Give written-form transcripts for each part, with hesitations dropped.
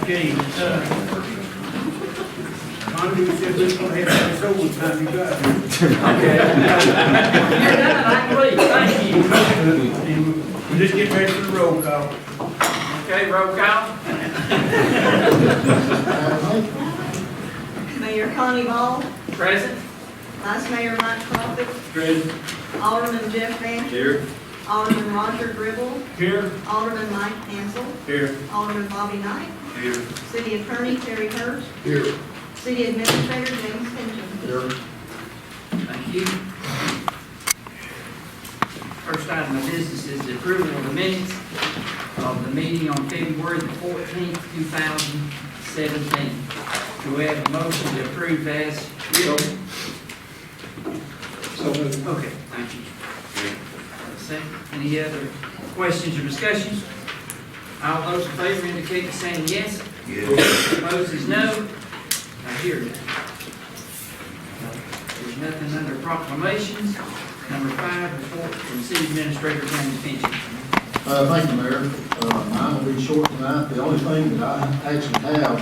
Okay, Connie said we're gonna have this overtime, you got it. Okay. You're done, I can leave, thank you. And we'll just get ready for the roll call. Okay, roll call. Mayor Connie Ball, Present. Vice Mayor Mike Crawford, Present. Alderman Jeff Van, Here. Alderman Roger Gribble, Here. Alderman Mike Hansel, Here. Alderman Bobby Knight, Here. City Attorney Terry Hurst, Here. City Administrator James Pinchon. Here. Thank you. First item of business is the approval of the minutes of the meeting on February the 14th, 2017. Do we have a motion to approve as written? So moved. Okay, thank you. Second, any other questions or discussions? All those in favor indicate by saying yes. Yes. Opposed is no. I hear that. There's nothing under proclamations. Number 5, report from City Administrator James Pinchon. Thank you, Mayor. Mine will be short tonight. The only thing that I actually have,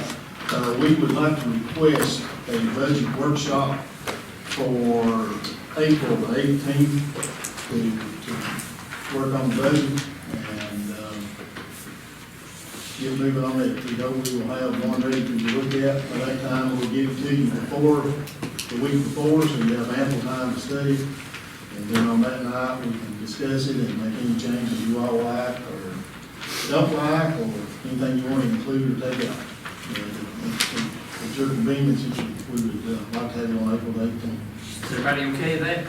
we would like to request a budget workshop for April the 18th to work on the budget and get moving on it. We know we will have one ready to look at. By that time, we'll give it to you before, the week before, so you have ample time to study. And then on that night, we can discuss it and make any changes you all like or don't like, or anything you want to include or take out. At your convenience, we would like to have you on April 18th. Is everybody okay with that?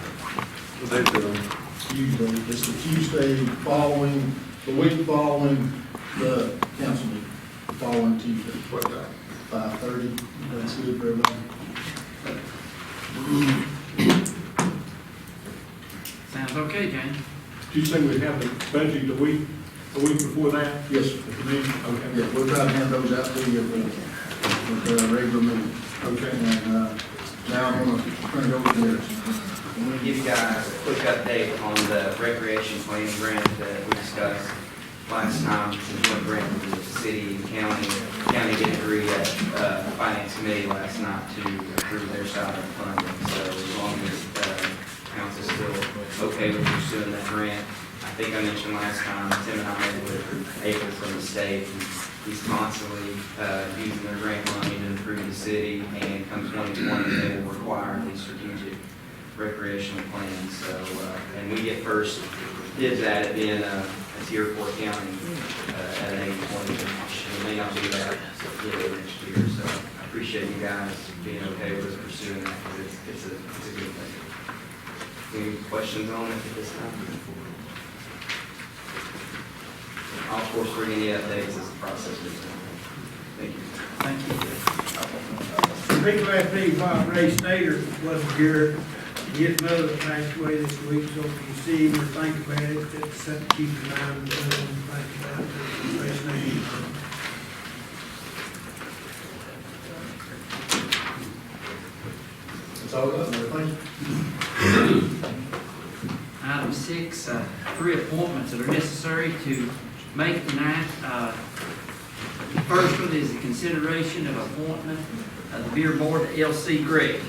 Tuesday, it's the Tuesday following, the week following the council meeting, following Tuesday. What time? 5:30, that's good for everybody. Sounds okay, James. Do you say we have the budget a week before that? Yes, sir. At the meeting? Okay. Yeah, we'll try to hand those out to you at the regular meeting. Okay. And now I'm gonna turn it over to Harris. I'm going to give you guys a quick update on the recreation planning grant that we discussed last time. It's a joint grant with the city and county. County did agree at finance committee last night to approve their side of the funding. So as long as council's still okay with pursuing that grant. I think I mentioned last time, Tim and I met with April from the state. He's constantly using their grant money to improve the city, and come 2020, they will require these strategic recreational plans. So, and we get first dibs at it being a tier 4 county at an 8-20. It may not be that next year. So I appreciate you guys being okay with us pursuing that, because it's a good thing. Any questions on it at this time? I'll of course bring any updates as the process goes on. Thank you. Thank you. People asked me why Ray Snyder wasn't here. His mother passed away this week, so if you see him or think about it, it's something to keep in mind and think about Ray Snyder. That's all I got, Mayor. Thank you. Item 6, 3 appointments that are necessary to make tonight. The first one is the consideration of appointment of the beer board to L.C. Gregg.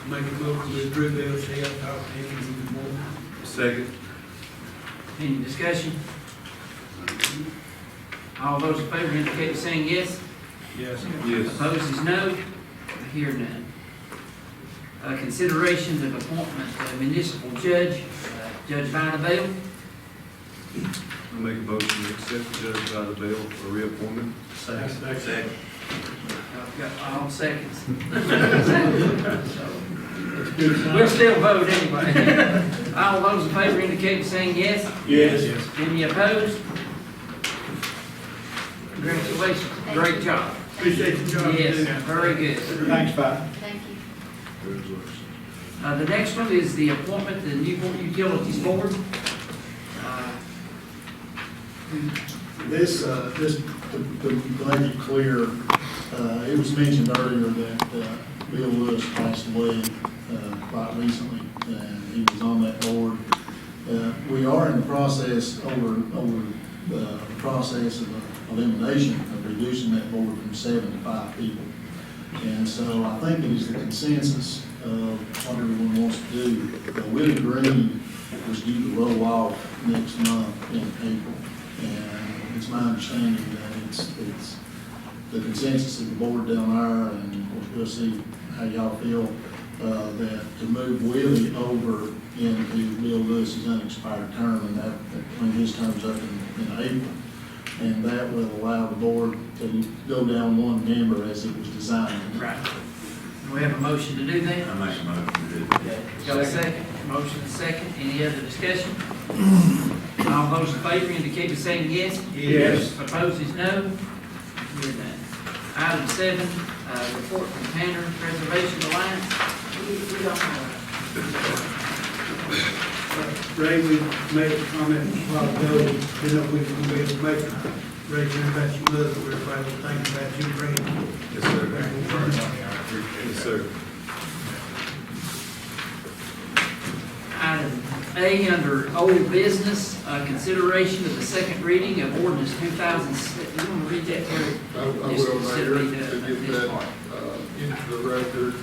Make a motion to approve LC, I'll talk to him in the morning. Second. Any discussion? All those in favor indicate by saying yes. Yes. Yes. Opposed is no. I hear none. Considerations of appointment of municipal judge, Judge Vida Bell. I make a motion to accept Judge Vida Bell for reappointment. Second. I've got all seconds. It's good. We'll still vote anyway. All those in favor indicate by saying yes. Yes. Any opposed? Congratulations, great job. Appreciate the job. Yes, you do. very good. Thanks, Bob. Thank you. The next one is the appointment to the Newport Utilities Board. This, just to make it clear, it was mentioned earlier that Bill Lewis passed away quite recently, and he was on that board. We are in the process over process of elimination, of reducing that board from 7 to 5 people. And so I think it is the consensus of what everyone wants to do. Willie Green was due to roll off next month in April. And it's my understanding that it's the consensus of the board down there, and of course we'll see how y'all feel, that to move Willie over into Bill Lewis's unexpired term, and that when his term's up in April. And that will allow the board to go down one member as it was designed. Right. Do we have a motion to do that? I make a motion to do that. Got a second? Motion and second. Any other discussion? All those in favor indicate by saying yes. Yes. Opposed is no. Hear that. Item 7, report from Tanner Preservation Alliance. We don't have. Ray, we made a comment a while ago, didn't know if we were going to be able to make it. Ray, you're about your mother, we're probably thinking about you bringing. Yes, sir. Yes, sir. Item A, under old business, consideration of the second reading of ordinance 2006. You want to read that, Terry? I will, Just consider Mayor, it, to get this that part. into the record.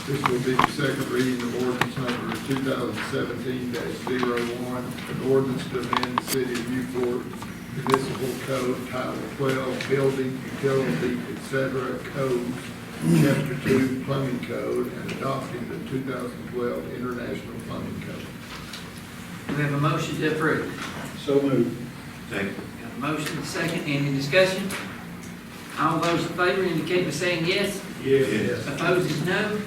This will be the second reading of ordinance number 2017-01, an ordinance to amend the City of Newport Municipal Code, Title 12, Building, Utility, etc., Codes, Chapter 2, Plumbing Code, and adopting the 2012 International Plumbing Code. Do we have a motion to approve? So moved. Second. Got a motion and a second. Any discussion? All those in favor indicate by saying yes. Yes. Opposed is no.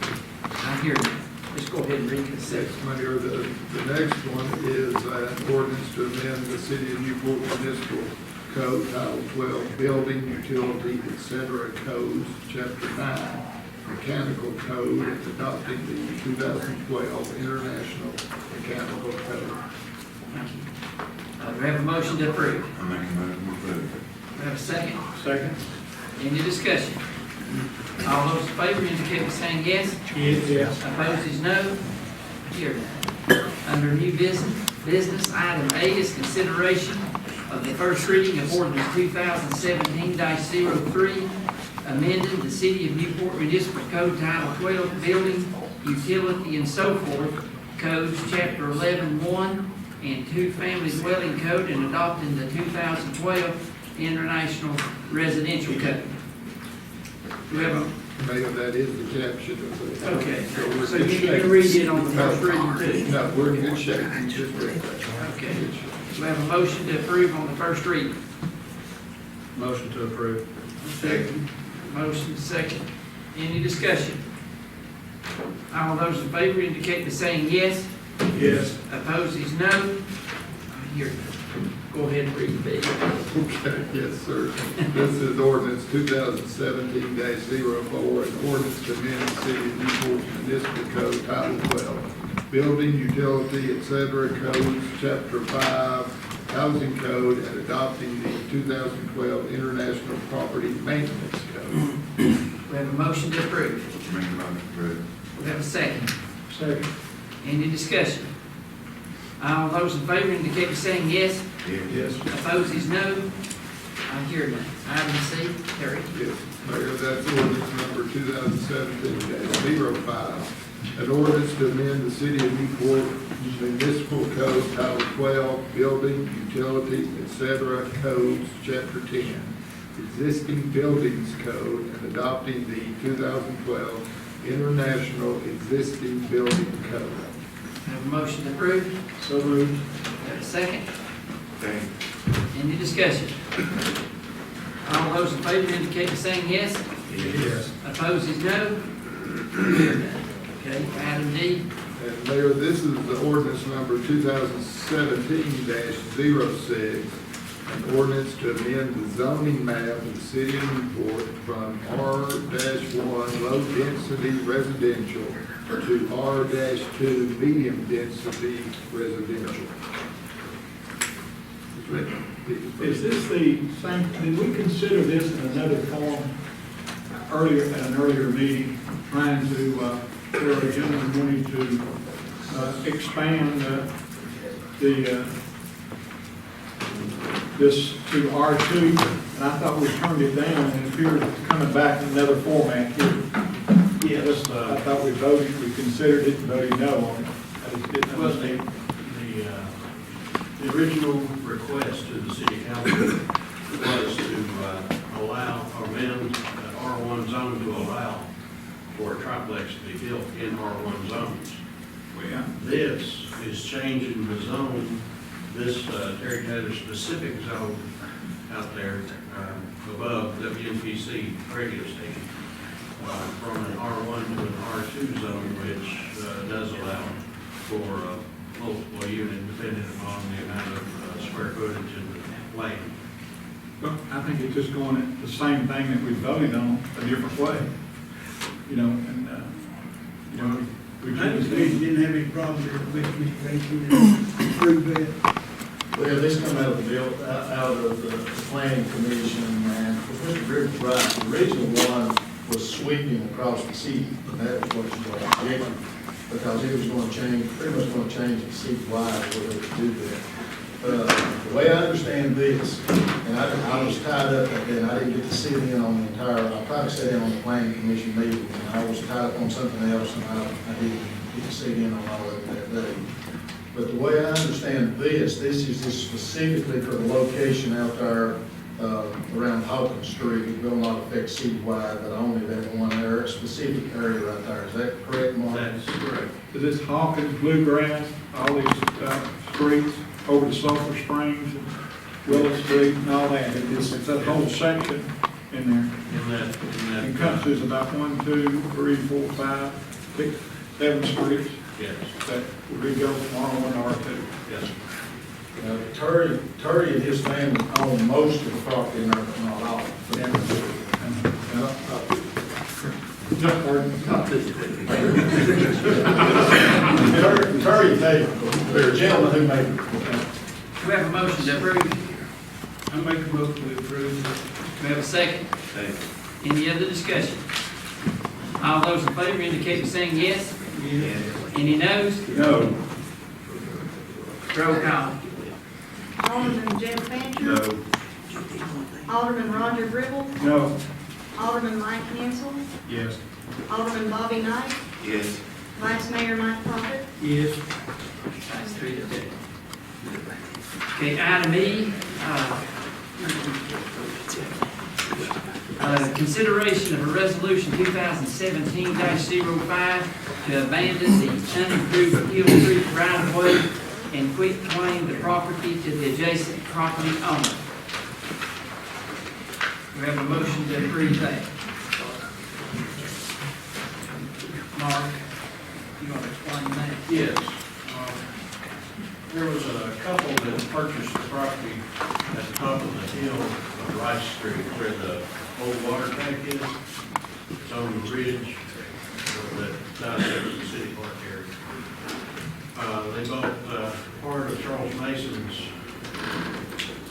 I hear you. Let's go ahead and read consent. Next, Mayor, the next one is an ordinance to amend the City of Newport Municipal Code, Title 12, Building, Utility, etc., Codes, Chapter 9, Mechanical Code, and adopting the 2012 International Mechanical Code. Thank you. Do we have a motion to approve? I make a motion to approve. Do we have a second? Second? Any discussion? All those in favor indicate by saying yes. Yes. Opposed is no. Here that. Under new business, item A is consideration of the first reading of ordinance 2017-03, amending the City of Newport Municipal Code Title 12, Building, Utility, and so forth, Codes, Chapter 11-1, and 2 Family Dwelling Code, and adopting the 2012 International Residential Code. Do we have a Mayor, that is the caption of the. Okay, we're so in you good can shape. read it on the first reading too? No, we're in good shape. You just read that. Okay. Good shape. We have a motion to approve on the first reading. Motion to approve. Second. Motion second. Any discussion? All those in favor indicate by saying yes. Yes. Opposed is no. I hear you. Go ahead and read B. Okay, yes, sir. This is ordinance 2017-04, an ordinance to amend the City of Newport Municipal Code, Title 12, Building, Utility, etc., Codes, Chapter 5, Housing Code, and adopting the 2012 International Property Maintenance Code. We have a motion to approve. Make a motion to approve. We have a second. Second? Any discussion? All those in favor indicate by saying yes. Yes. Opposed is no. I hear none. Item C, Terry. Yes, Mayor, that's ordinance number 2017-05. An ordinance to amend the City of Newport Municipal Code, Title 12, Building, Utility, etc., Codes, Chapter 10, Existing Buildings Code, and adopting the 2012 International Existing Building Code. Have a motion to approve. So moved. Have a second. Second. Any discussion? All those in favor indicate by saying yes. Yes. Opposed is no. Okay, item D. And Mayor, this is the ordinance number 2017-06, an ordinance to amend the zoning map of the City of Newport from R-1 low-density residential to R-2 medium-density residential. Is this the same, did we consider this in another form earlier, at an earlier meeting, trying to, where a gentleman wanted to this to R2, and I thought we turned it down, and it appears it's coming back in another format here. Yes, I thought we considered it, and voted no on it. I just didn't that was understand. The original request to the city council was to allow, or amend R1 zone to allow for a triplex to be built in R1 zones. Yeah. This is changing the zone, this Terry Taylor specific zone out there above WNPC radio station, from an R1 to an R2 zone, which does allow for multiple units depending upon the amount of square footage in the land. Well, I think it's just going at the same thing that we voted on a different way. You know, and, we I changed we it. didn't have any problem with Mr. Baker, approved that. Well, this come out of the bill, out of the planning commission, and Mr. Griffin's right, the original one was sweeping across the city, and that was what you were objecting, because it was going to change, pretty much going to change the city-wide where they could do that. The way I understand this, and I was tied up at that, and I didn't get to sit in on the entire, I tried to sit in on the planning commission meeting, and I was tied up on something else, and I didn't get to sit in on all of it that day. But the way I understand this is just specifically for the location out there around Hawkins Street. It will not affect citywide, but only that one area, specific area right there. Is that correct, Mark? That's correct. Is this Hawkins, Bluegrass, all these streets over to Sulphur Springs, and Willow Street, and all that? It's that whole section in there. In that, Encompasses about 1, 2, 3, 4, 5, 6, 7 streets yes, that would go from R1 to R2. yes. Terry and his family own most of the property in there, but not all. Terry Taylor, the gentleman who made it. Do we have a motion to approve? I make a motion to approve. Do we have a second? Any other discussion? All those in favor indicate by saying yes. Any noes? No. Roll call. Alderman Jeff Fancher. Alderman Roger Gribble. No. Alderman Mike Hansel. Yes. Alderman Bobby Knight. Yes. Vice Mayor Mike Profit. Yes. That's 3-2. Okay, item E, consideration of a resolution 2017-05 to abandon the unimproved Hill Creek right-of-way and quit claim the property to the adjacent property owner. We have a motion to approve that. Mark, you want to explain that? Yes. There was a couple that purchased the property at the top of the hill of Rice Street where the old water tank is. It's on the ridge that dissects the city park area. They bought part of Charles Mason's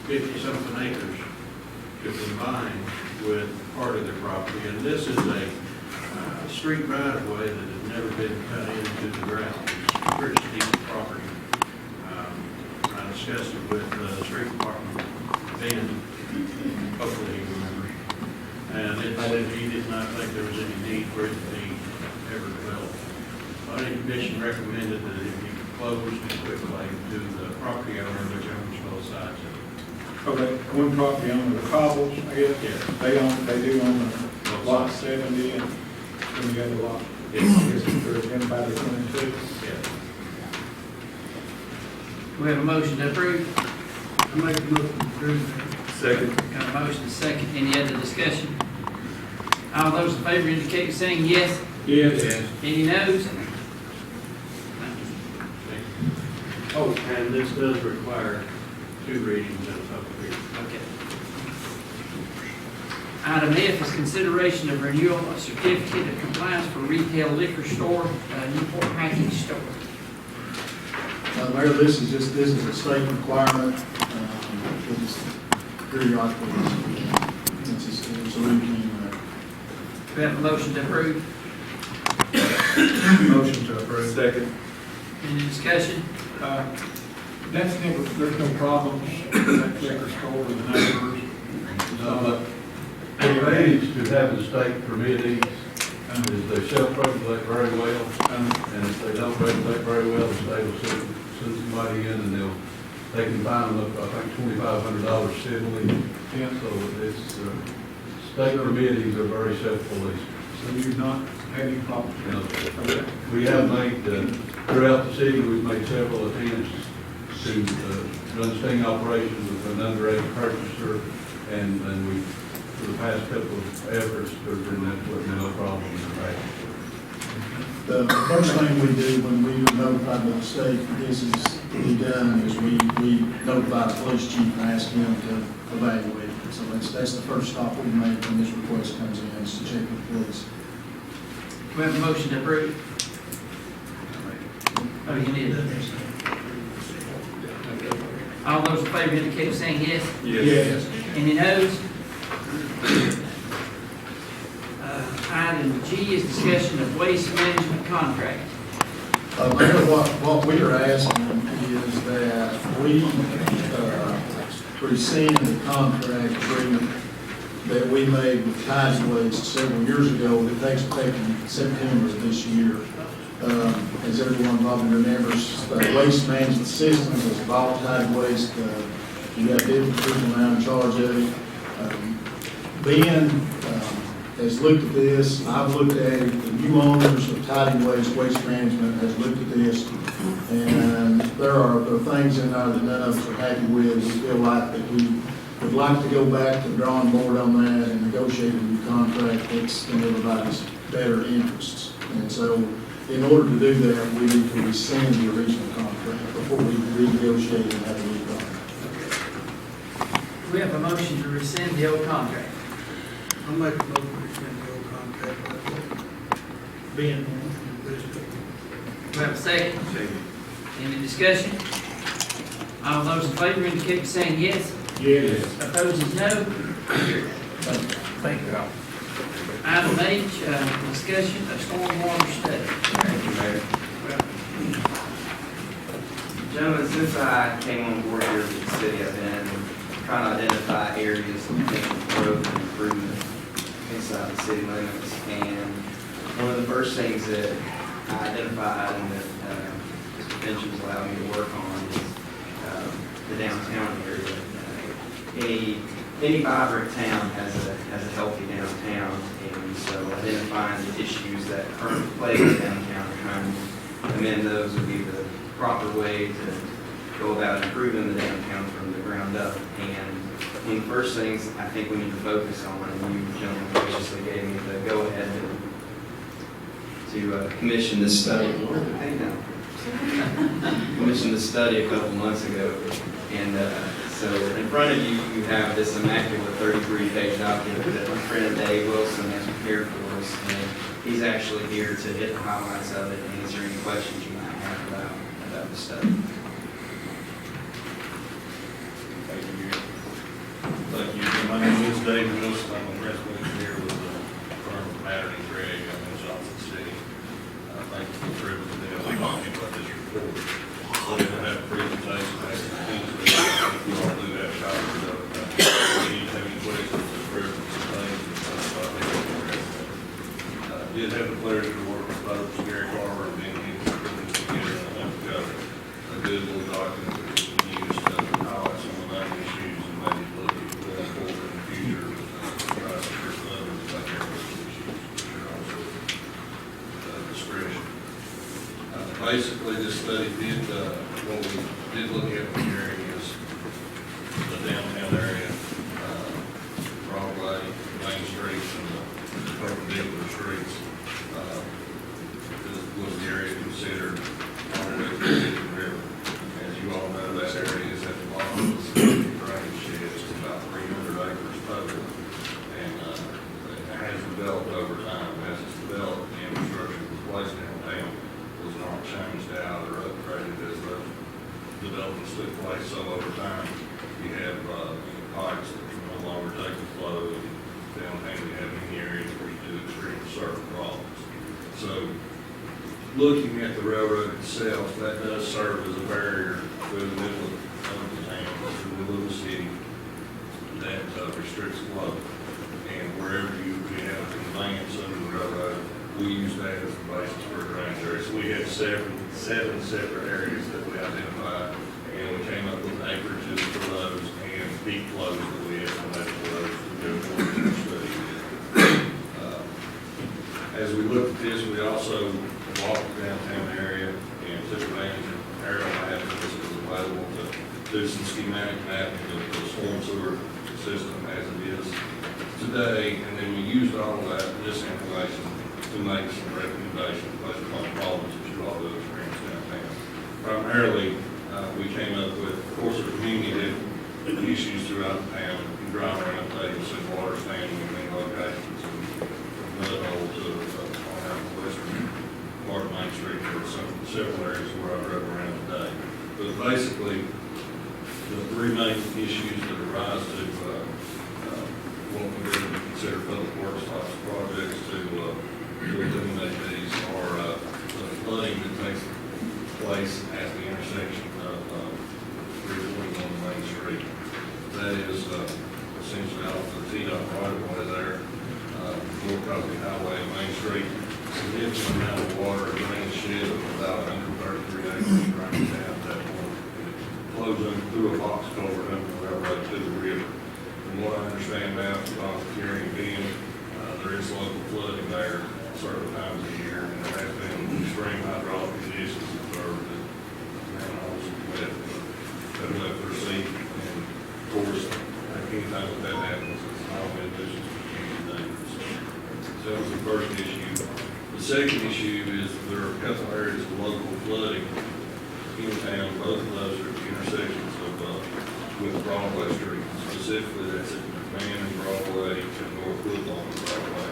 50-something acres to combine with part of their property. And this is a street right-of-way that has never been cut into the ground. It's pretty steep property. I discussed it with the street department, Ben, hopefully he remembers. And it said he did not think there was any need for it to be ever developed. Planning Commission recommended that it be closed and quit claim to the property owner, which owns both sides of it. Okay, one property owner, the Cobbles, I guess. Yeah. They do own the lot 70 and then the other lot. Yes. I guess there's everybody 22. Yeah. We have a motion to approve. I make a motion to approve that. Second. Got a motion, second. Any other discussion? All those in favor indicate by saying yes. Yes. Any noes? Oh, and this does require 2 readings and a public hearing. Okay. Item F is consideration of renewal of certificate of compliance for retail liquor store, Newport Package Store. Mayor, this is a state requirement, it's periodically, it's a routine. We have a motion to approve. Motion to approve. Second. Any discussion? That's never, there's no problems, that liquor store with the neighbors. No, but the advantage to having the state permit these is they self-regulate very well, and if they don't regulate very well, the state will send somebody in and they can fine them up, I think, $2,500 civilly. Yeah. So it's, state permittings are very self-policing. So you've not had any problems? You know, Okay. we have made, throughout the city, we've made several attempts to run sting operations with an underage purchaser, and we, for the past couple of efforts, there's been absolutely no problem in that. The first thing we do when we notify the state that this is to be done is we notify the police chief and ask him to evaluate it. So that's the first stop we make when this request comes in, is to check with the police. We have a motion to approve. Oh, you need it. All those in favor indicate by saying yes. Yes. Any noes? Item G is discussion of waste management contract. Mayor, what we are asking is that we rescind the contract agreement that we made with Tides Waste several years ago that takes effect in September of this year. As everyone probably remembers, Waste Management Systems is involved Tides Waste. You got different people now in charge of it. Ben has looked at this, I've looked at it, the new owners of Tidy Waste Management has looked at this, and there are things in there that none of us are happy with. We feel like that we would like to go back to the drawing board on that and negotiate a new contract that's in everybody's better interests. And so, in order to do that, we need to rescind the original contract before we renegotiate and have a new contract. We have a motion to rescind the old contract. I'll make a motion to rescind the old contract, being We have a second. Any discussion? All those in favor indicate by saying yes. Yes. Opposed is no. Carried. Thank you. Item H, discussion of stormwater study. Thank you, Mayor. Gentlemen, since I came on board here with the city, I've been trying to identify areas of potential growth and improvement inside the city limits. And one of the first things that I identified and that Mr. Finch's allowed me to work on is the downtown area. Any vibrant town has a healthy downtown, and so identifying the issues that currently plague the downtown and trying to amend those would be the proper way to go about improving the downtown from the ground up. And one of the first things I think we need to focus on, and you gentlemen graciously gave me the go-ahead to commission this study. Hey, now. Commissioned this study a couple months ago, and so in front of you, you have this immaculate 33-page document that my friend Dave Wilson has prepared for us, and he's actually here to hit the highlights of it and answer any questions you might have about the study. Thank you, Gary. Thank you. My name is David Wilson. I'm a principal engineer with the firm of Matter and Gregg. I'm in Johnson City. Thank you for the privilege of being able to talk to you about this report. We're going to have a presentation next Tuesday. We all do have copies of it. If you have any questions or references, did have the pleasure to work with both Gary Carver and Ben Higgins to put this together and put together a good little document that we can use to highlight some of the main issues and maybe look at going forward in the future. Try to secure others like those issues, which are also discretion. Basically, this study did, what we did look at in the area is the downtown area, Broadway, Main Street, and the perpendicular streets. Was the area considered on the Mississippi River. As you all know, that area is at the bottom of the city drainage shed. It's about 300 acres total. And it has developed over time. As it's developed, the infrastructure was placed downtown was not changed out or upgraded as the developments took place. So over time, you have pipes that can no longer take the flow. And downtown, you have many areas where you do experience certain problems. So looking at the railroad itself, that does serve as a barrier we're in the middle of the town, in the middle of the city, that restricts flow. And wherever you have conveyance under the railroad, we use that as the basis for a drainage area. So we had seven separate areas that we identified, and we came up with acreages for those and peak flows that we estimated for those to go forward in the study. As we looked at this, we also walked the downtown area and took advantage of aerial mapping that was available to do some schematic mapping of the storm sewer system as it is today, and then we used all of that, this information, to make some recommendations based upon problems that you all do experience downtown. Primarily, we came up with, of course, the community had issues throughout the town. You drive around today, you'll see water standing in many locations, and from mud hole to on out the western part of Main Street, there were several areas where I drove around today. But basically, the three main issues that arise to what we really consider public works types of projects to eliminate these are the flooding that takes place at the intersection of 341 Main Street. That is essentially off the T-Dot right of way there, North Cosby Highway and Main Street. Significant amount of water drains shed of about 133 acres running down that point. It flows through a box culvert under the railroad to the river. From what I understand now, from hearing again, there is local flooding there certain times of year, and there has been extreme hydraulic conditions observed that manholes have left their seat. And of course, anytime that happens, it's not only a nuisance, but it's dangerous. So that was the first issue. The second issue is there are a couple areas of local flooding in town. Both of those are at the intersections of with Broadway Street. Specifically, that's at McMahon and Broadway and North Woodlawn and Broadway.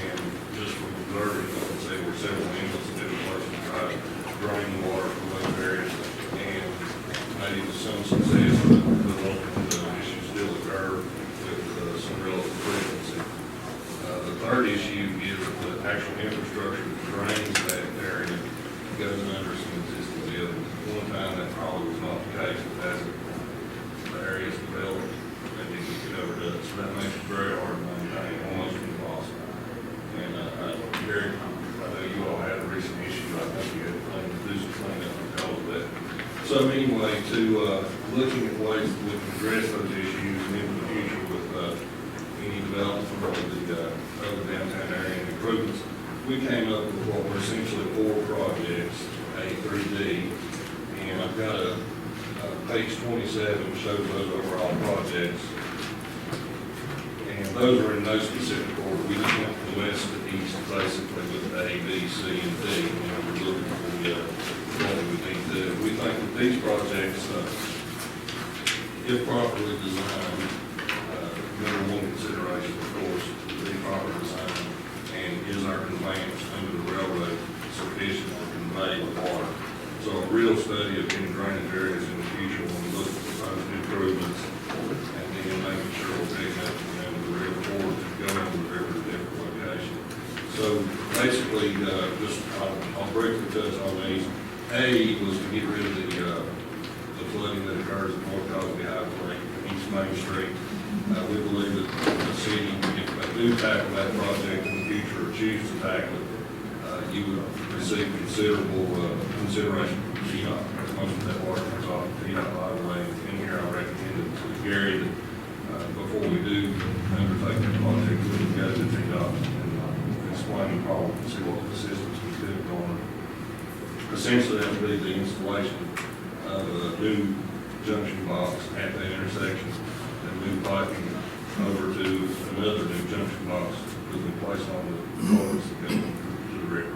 And just from observing, I would say we're several inlets that have worked to try to drain the water from those areas. And maybe with some success, but the local issues still occur with some relative frequency. The third issue is the actual infrastructure that drains that area goes under some existing buildings. One time that probably was not the case, but as the area is developed, they need to get overdone. So that makes it very hard to maintain, almost impossible. And Gary, I know you all had a recent issue, I think you had to do some cleanup because of that. So anyway, to looking at ways that we can address those issues and in the future with any development of the downtown area and improvements, we came up with what were essentially 4 projects, A through D, and I've got a page 27 shows those overall projects, and those are in no specific order. We just went from west to east, basically with A, B, C, and D, and we're looking for what we would need to do. We think that these projects, if properly designed, number one consideration, of course, the proper design, and is our conveyance under the railroad sufficient to convey the water? So a real study of any drainage areas in the future when we look at proposed improvements, and then making sure we're picking up the river forward to go into the river to different locations. So basically, I'll briefly touch on these. A was to get rid of the flooding that occurs at North Cosby Highway, East Main Street. We believe that the city, if they do tackle that project in the future or choose to tackle it, you would receive considerable consideration from TDOT. Most of that water comes off the TDOT highway. In here, I recommended to Gary that before we do undertake that project, we would go to TDOT and explain the problem and see what the systems we could go on. Essentially, that would be the installation of a new junction box at that intersection and new piping over to another new junction box that we place on the roads that go to the river.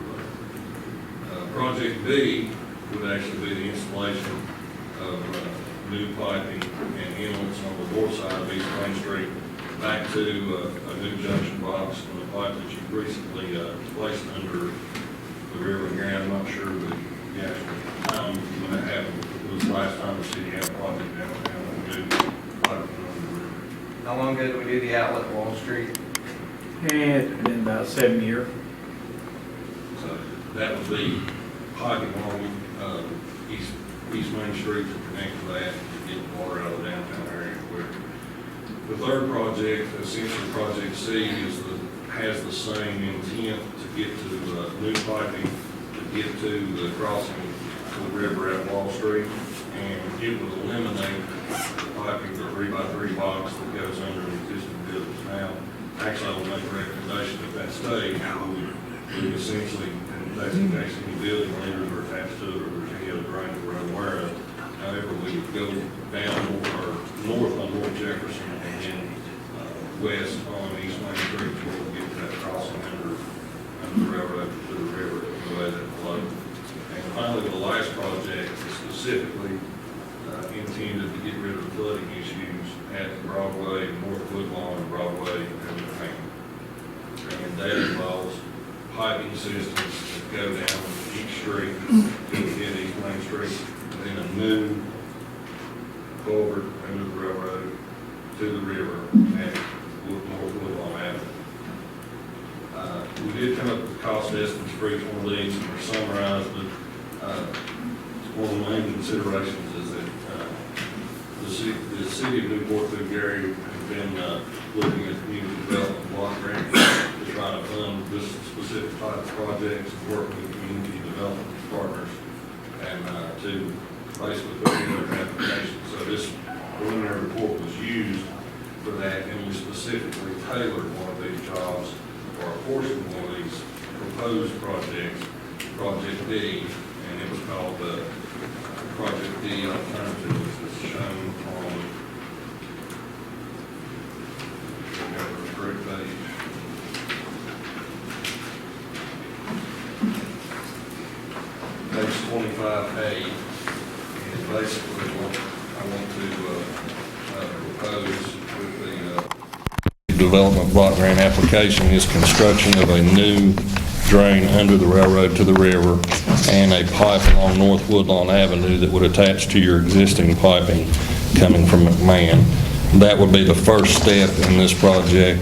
Project B would actually be the installation of new piping and inlets on the north side of East Main Street back to a new junction box on the pipe that you recently placed under the river. And Gary, I'm not sure the actual time when that happened. It was the last time the city had a project downtown on new piping under the river. How long ago did we do the outlet at Wall Street? It's been about 7 years. So that would be piping along East East Main Street to connect to that, to get water out of the downtown area quicker. The third project, essentially Project C, has the same intent to get to new piping, to get to the crossing of the river at Wall Street, and it would eliminate the piping, the 3x3 box that goes under the existing buildings. Now, actually, I will make a recommendation at that stage, we would essentially, and that's in case any building leaders are attached to it, or there's any other drains we're unaware of. However, we would go down or north on North Jefferson and then west on East Main Street where we get to that crossing under the railroad to the river, the way that flowed. And finally, the last project is specifically intended to get rid of flooding issues at Broadway, North Woodlawn, Broadway, and the Ham. And that involves piping systems that go down each street to hit East Main Street, and then a new culvert under the railroad to the river at North Woodlawn Avenue. We did come up with cost estimates for each one of these, and they're summarized, but one of the main considerations is that the city of Newport through Gary has been looking at community development block grants to try to fund this specific type of projects, working with community development partners, and to basically put together an application. So this preliminary report was used for that, and we specifically tailored one of these jobs or a portion of one of these proposed projects, Project D, and it was called Project D Alternative, which is shown on the correct page. Page 25A is basically what I want to propose with the development block grant application is construction of a new drain under the railroad to the river and a pipe along North Woodlawn Avenue that would attach to your existing piping coming from McMahon. That would be the first step in this project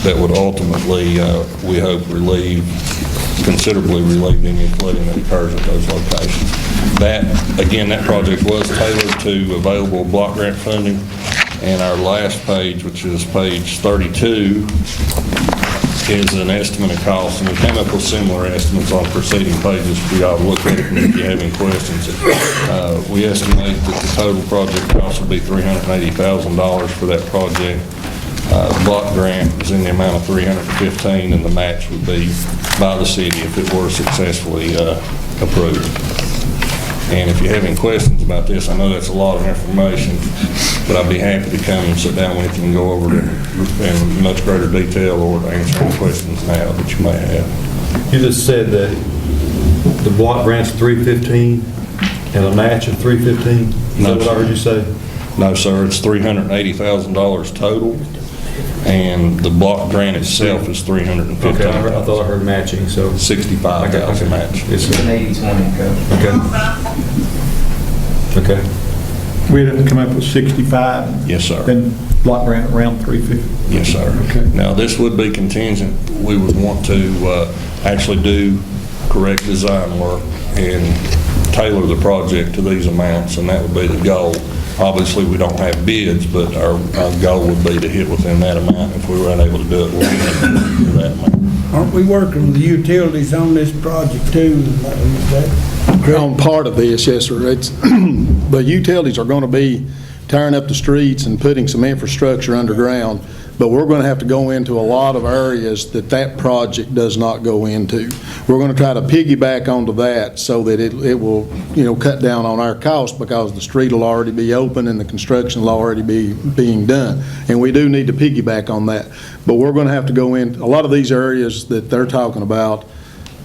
that would ultimately, we hope, considerably relieve any flooding that occurs at those locations. That project was tailored to available block grant funding. And our last page, which is page 32, is an estimate of cost. And we came up with similar estimates on preceding pages for y'all to look at it, and if you have any questions. We estimate that the total project cost would be $380,000 for that project. Block grant is in the amount of $315,000, and the match would be by the city if it were successfully approved. And if you have any questions about this, I know that's a lot of information, but I'd be happy to come and sit down with you and go over it in much greater detail or to answer any questions now that you may have. You just said that the block grant's $315 and a match of $315? Is that what I heard you say? No, sir, it's $380,000 total, and the block grant itself is $315,000. Okay, I thought I heard matching, so. $65,000 match. Yes, sir. 80/20 Okay. Okay. We'd have to come up with 65. Yes, sir. Then block grant around 350. Yes, sir. Okay. Now, this would be contingent. We would want to actually do correct design work and tailor the project to these amounts, and that would be the goal. Obviously, we don't have bids, but our goal would be to hit within that amount. If we were unable to do it, we'll hit that amount. Aren't we working with the utilities on this project too? Is that correct? On part of this, yes, sir. The utilities are going to be tearing up the streets and putting some infrastructure underground, but we're going to have to go into a lot of areas that project does not go into. We're going to try to piggyback onto that so that it will, cut down on our cost, because the street will already be open and the construction will already be being done. And we do need to piggyback on that. But we're going to have to go in, a lot of these areas that they're talking about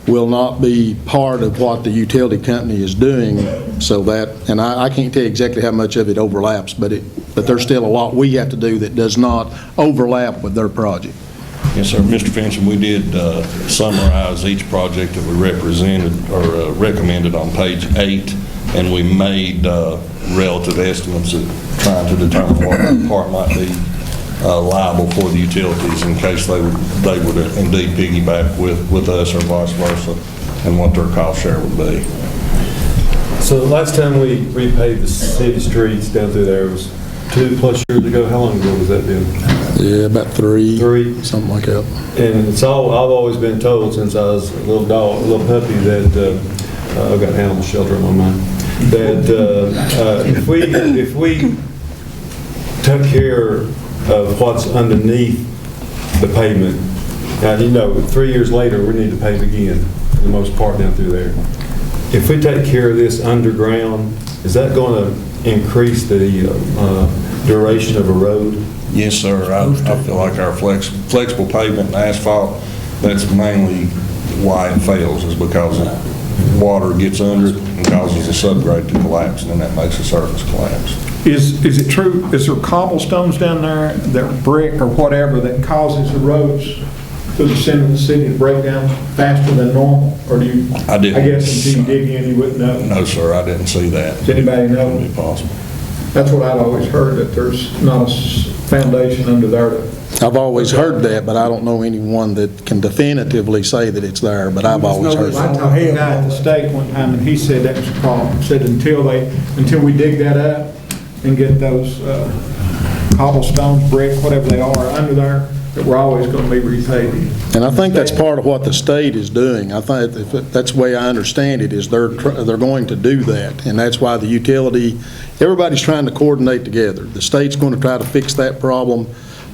will not be part of what the utility company is doing, so that, and I can't tell you exactly how much of it overlaps, but there's still a lot we have to do that does not overlap with their project. Yes, sir. Mr. Fincham, we did summarize each project that we represented or recommended on page 8, and we made relative estimates of trying to determine what part might be liable for the utilities in case they would indeed piggyback with us or vice versa, and what their cost share would be. So the last time we repaved the city streets down through there was 2+ years ago. How long ago was that, Bill? Yeah, about three, something like that. And it's all, I've always been told since I was a little dog, a little puppy, that, I've got animal shelter on my mind, that if we took care of what's underneath the pavement, now, you know, 3 years later, we need to pave again, for the most part down through there. If we take care of this underground, is that going to increase the duration of a road? Yes, sir. I feel like our flexible pavement and asphalt, that's mainly why it fails, is because water gets under it and causes a subgrade to collapse, and then that makes the surface collapse. Is it true, is there cobblestones down there, that brick or whatever, that causes the roads through the center of the city to break down faster than normal? Or do you, I didn't. I guess until you dig in, you wouldn't know? No, sir, I didn't see that. Does anybody know? It would be possible. That's what I've always heard, that there's not a foundation under there to... I've always heard that, but I don't know anyone that can definitively say that it's there, but I've always heard I that. talked to a guy at the stake one time, and he said that was a problem. Said until we dig that up and get those cobblestones, brick, whatever they are, under there, that we're always going to be repaving. And I think that's part of what the state is doing. I think that's the way I understand it, is they're going to do that. And that's why the utility, everybody's trying to coordinate together. The state's going to try to fix that problem.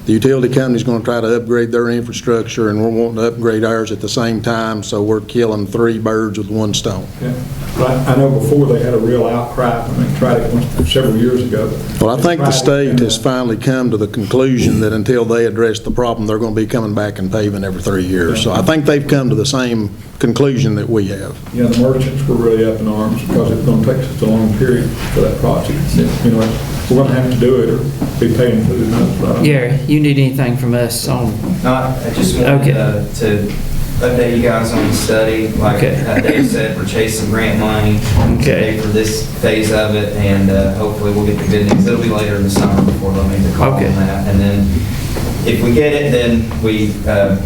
The utility company's going to try to upgrade their infrastructure, and we're wanting to upgrade ours at the same time, so we're killing 3 birds with 1 stone. Yeah. But I know before they had a real outcry. I mean, tried it several years ago. Well, I think the state has finally come to the conclusion that until they address the problem, they're going to be coming back and paving every 3 years. So I think they've come to the same conclusion that we have. Yeah, the merchants were really up in arms because it's going to take such a long period for that project. You know, we're going to have to do it or be paying for it. Gary, you need anything from us on? I just wanted to update you guys on the study. Like Dave said, we're chasing grant money to pay for this phase of it, and hopefully we'll get the good news. It'll be later in the summer before they'll make the call on that. And then if we get it, then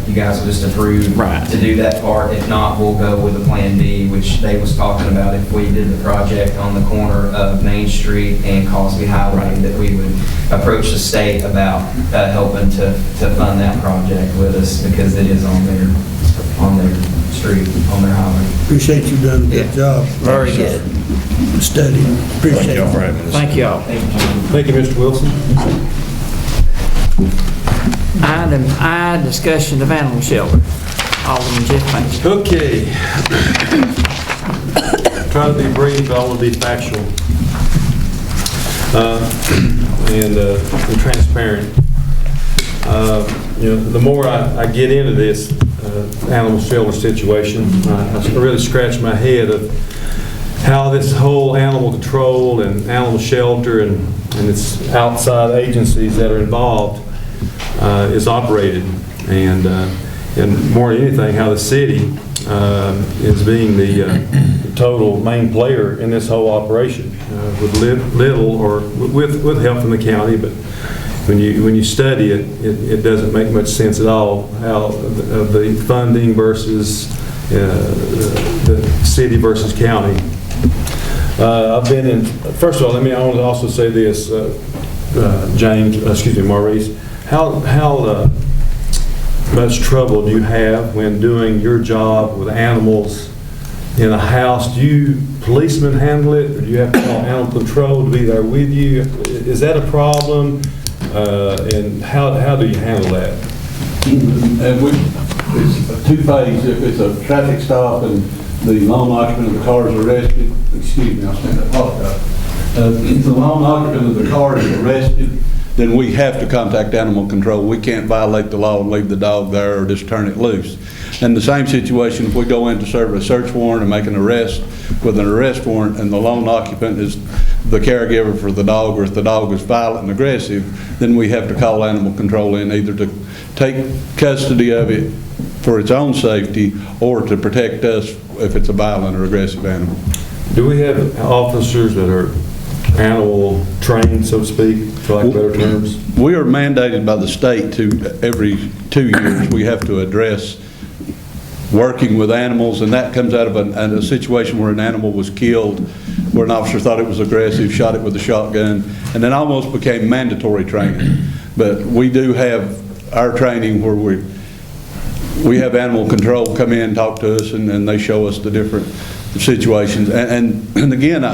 you guys will just approve to do that part. If not, we'll go with the Plan B, which Dave was talking about. If we did the project on the corner of Main Street and Cosby Highway, that we would approach the state about helping to fund that project with us, because it is on their street, on their highway. Appreciate you done a good job. Very good. Studying. Appreciate it. Thank you all. Thank you, Mr. Wilson. Item I, discussion of animal shelter. Alderman Jeff Fancher. Okay. Try to be brief, but I want to be factual and transparent. You know, the more I get into this animal shelter situation, I really scratch my head of how this whole animal control and animal shelter and its outside agencies that are involved is operated, and more than anything, how the city is being the total main player in this whole operation, with little or with help from the county. But when you study it, it doesn't make much sense at all how the funding versus the city versus county. I've been in. First of all, I want to also say this, Maurice. How much trouble do you have when doing your job with animals in a house? Do you policemen handle it, or do you have to call animal control to be there with you? Is that a problem? And how do you handle that? It's 2 phases. If it's a traffic stop and the lone occupant of the car is arrested, excuse me, I apologize. If the lone occupant of the car is arrested, then we have to contact animal control. We can't violate the law and leave the dog there or just turn it loose. And the same situation, if we go in to serve a search warrant and make an arrest with an arrest warrant, and the lone occupant is the caregiver for the dog, or if the dog is violent and aggressive, then we have to call animal control in, either to take custody of it for its own safety or to protect us if it's a violent or aggressive animal. Do we have officers that are animal trained, so to speak, for lack of better terms? We are mandated by the state to, every 2 years, we have to address working with animals, and that comes out of a situation where an animal was killed where an officer thought it was aggressive, shot it with a shotgun, and then almost became mandatory training. But we do have our training where we have animal control come in, talk to us, and they show us the different situations. And again,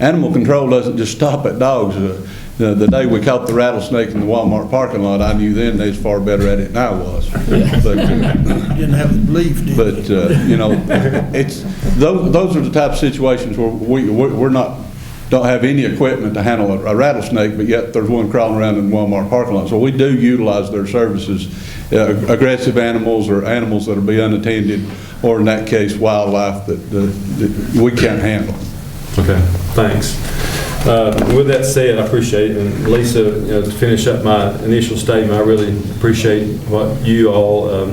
animal control doesn't just stop at dogs. The day we caught the rattlesnake in the Walmart parking lot, I knew then they was far better at it than I was. Didn't have the belief, did you? But, you know, it's, those are the type of situations where we're not, don't have any equipment to handle a rattlesnake, but yet there's one crawling around in the Walmart parking lot. So we do utilize their services, aggressive animals or animals that will be unattended, or in that case, wildlife that we can't handle. Okay, thanks. With that said, I appreciate it. And Lisa, to finish up my initial statement, I really appreciate what you all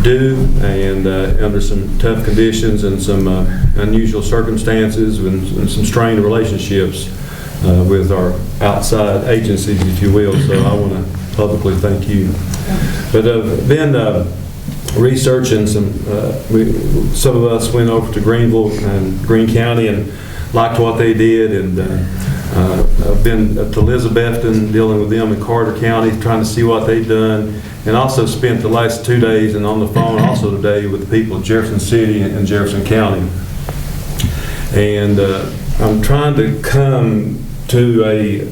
do, and under some tough conditions and some unusual circumstances and some strained relationships with our outside agencies, if you will. So I want to publicly thank you. But then researching some of us went over to Greenville and Greene County and liked what they did, and I've been to Elizabethton dealing with them in Carter County, trying to see what they've done, and also spent the last 2 days and on the phone also today with the people of Jefferson City and Jefferson County. And I'm trying to come to a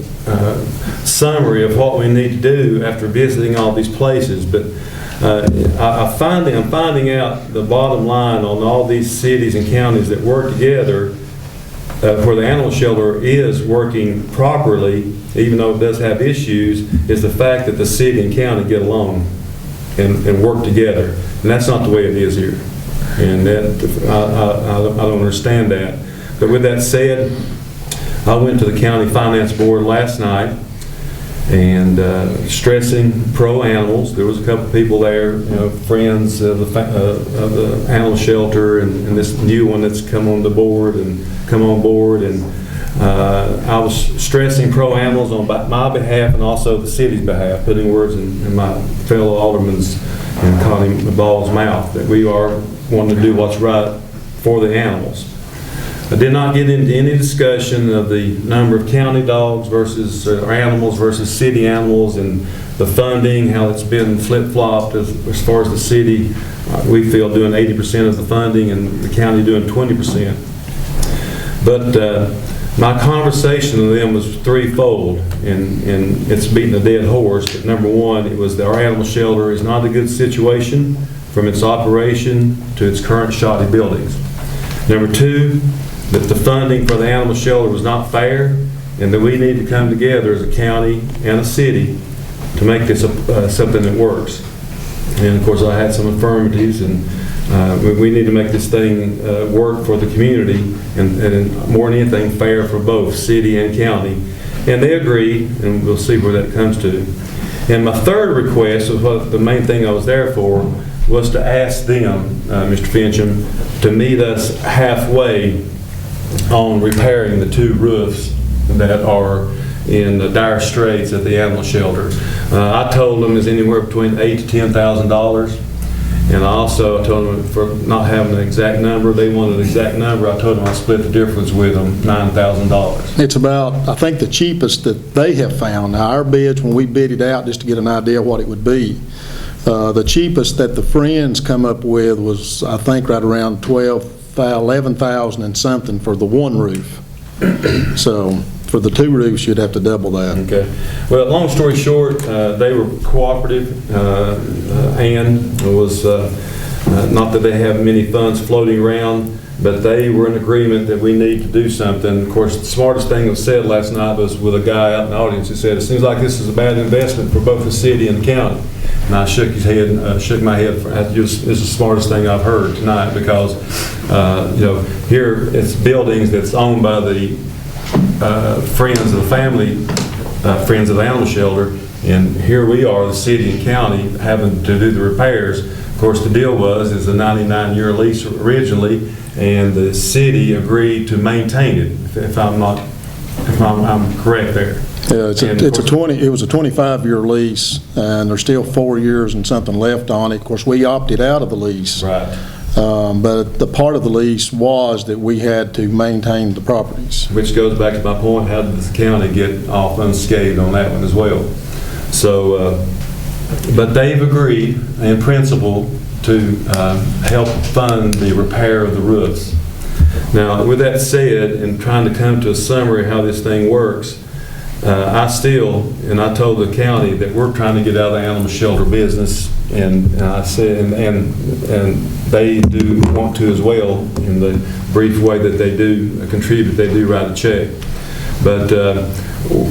summary of what we need to do after visiting all these places, but I'm finding out the bottom line on all these cities and counties that work together, where the animal shelter is working properly, even though it does have issues, is the fact that the city and county get along and work together. And that's not the way it is here. And that, I don't understand that. But with that said, I went to the county finance board last night and stressing pro-animals. There was a couple people there, friends of the animal shelter and this new one that's come on board. And I was stressing pro-animals on my behalf and also the city's behalf, putting words in my fellow alderman's and Connie Ball's mouth, that we are wanting to do what's right for the animals. I did not get into any discussion of the number of county dogs versus or animals versus city animals, and the funding, how it's been flip-flopped as far as the city, we feel, doing 80% of the funding and the county doing 20%. But my conversation with them was threefold, and it's beating a dead horse. But number one, it was that our animal shelter is not a good situation from its operation to its current shoddy buildings. Number two, that the funding for the animal shelter was not fair, and that we need to come together as a county and a city to make this something that works. And of course, I had some affirmatives, and we need to make this thing work for the community, and more than anything, fair for both city and county. And they agreed, and we'll see where that comes to. And my third request was what the main thing I was there for, was to ask them, Mr. Fincham, to meet us halfway on repairing the 2 roofs that are in the dire straits at the animal shelter. I told them it's anywhere between $8,000 to $10,000, and I also told them, for not having an exact number, they wanted an exact number. I told them I'd split the difference with them, $9,000. It's about, I think, the cheapest that they have found. Now, our bids, when we bid it out, just to get an idea of what it would be, the cheapest that the Friends come up with was, I think, right around $11,000 and something for the 1 roof. So for the 2 roofs, you'd have to double that. Okay. Well, long story short, they were cooperative. Ann was, not that they have many funds floating around, but they were in agreement that we need to do something. Of course, the smartest thing that was said last night was with a guy out in the audience who said, it seems like this is a bad investment for both the city and the county. And I shook his head, shook my head. This is the smartest thing I've heard tonight, because here it's buildings that's owned by the friends of the family, friends of the animal shelter, and here we are, the city and county, having to do the repairs. Of course, the deal is a 99-year lease originally, and the city agreed to maintain it. If I'm correct there. Yeah, it was a 25-year lease, and there's still 4 years and something left on it. Of course, we opted out of the lease. Right. But the part of the lease was that we had to maintain the properties. Which goes back to my point, how did the county get off unscathed on that one as well? So, but they've agreed in principle to help fund the repair of the roofs. Now, with that said, and trying to come to a summary of how this thing works, I told the county that we're trying to get out of the animal shelter business, and I said, and they do want to as well, in the brief way that they do contribute, they do write a check. But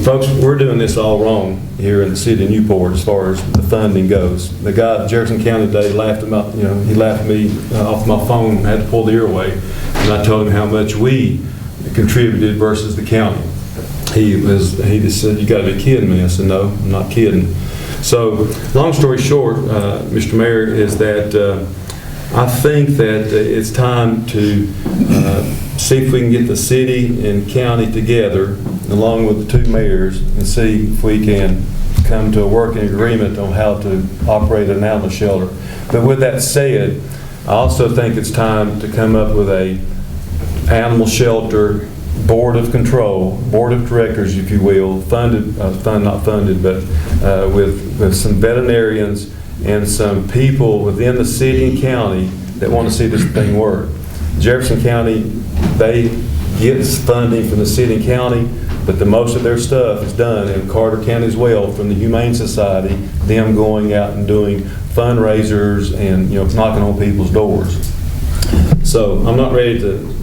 folks, we're doing this all wrong here in the city of Newport as far as the funding goes. The guy at Jefferson County today laughed at he laughed at me off my phone, had to pull the ear away, and I told him how much we contributed versus the county. He just said, "You got to be kidding me." I said, "No, I'm not kidding." So, long story short, Mr. Mayor, is that I think that it's time to see if we can get the city and county together, along with the two mayors, and see if we can come to a working agreement on how to operate an animal shelter. But with that said, I also think it's time to come up with a animal shelter board of control, board of directors, if you will, not funded, but with some veterinarians and some people within the city and county that want to see this thing work. Jefferson County, they get funding from the city and county, but the most of their stuff is done in Carter County as well, from the Humane Society, them going out and doing fundraisers and knocking on people's doors. So I'm not ready to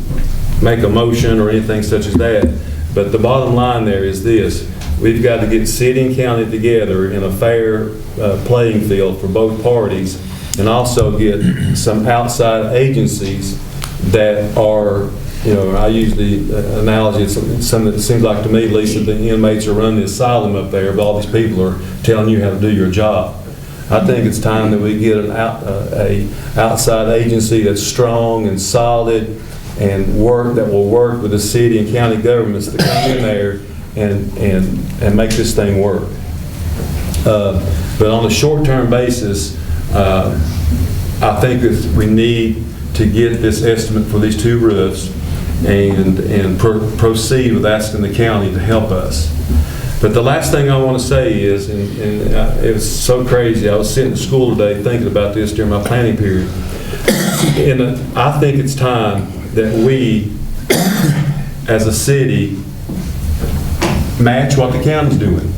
make a motion or anything such as that, but the bottom line there is this: we've got to get city and county together in a fair playing field for both parties, and also get some outside agencies that are, I use the analogy, it's something that seems like to me, Lisa, the inmates are running the asylum up there, but all these people are telling you how to do your job. I think it's time that we get an outside agency that's strong and solid and that will work with the city and county governments to come in there and make this thing work. But on a short-term basis, I think that we need to get this estimate for these two roofs and proceed with asking the county to help us. But the last thing I want to say is, and it was so crazy, I was sitting in school today thinking about this during my planning period, and I think it's time that we, as a city, match what the county's doing.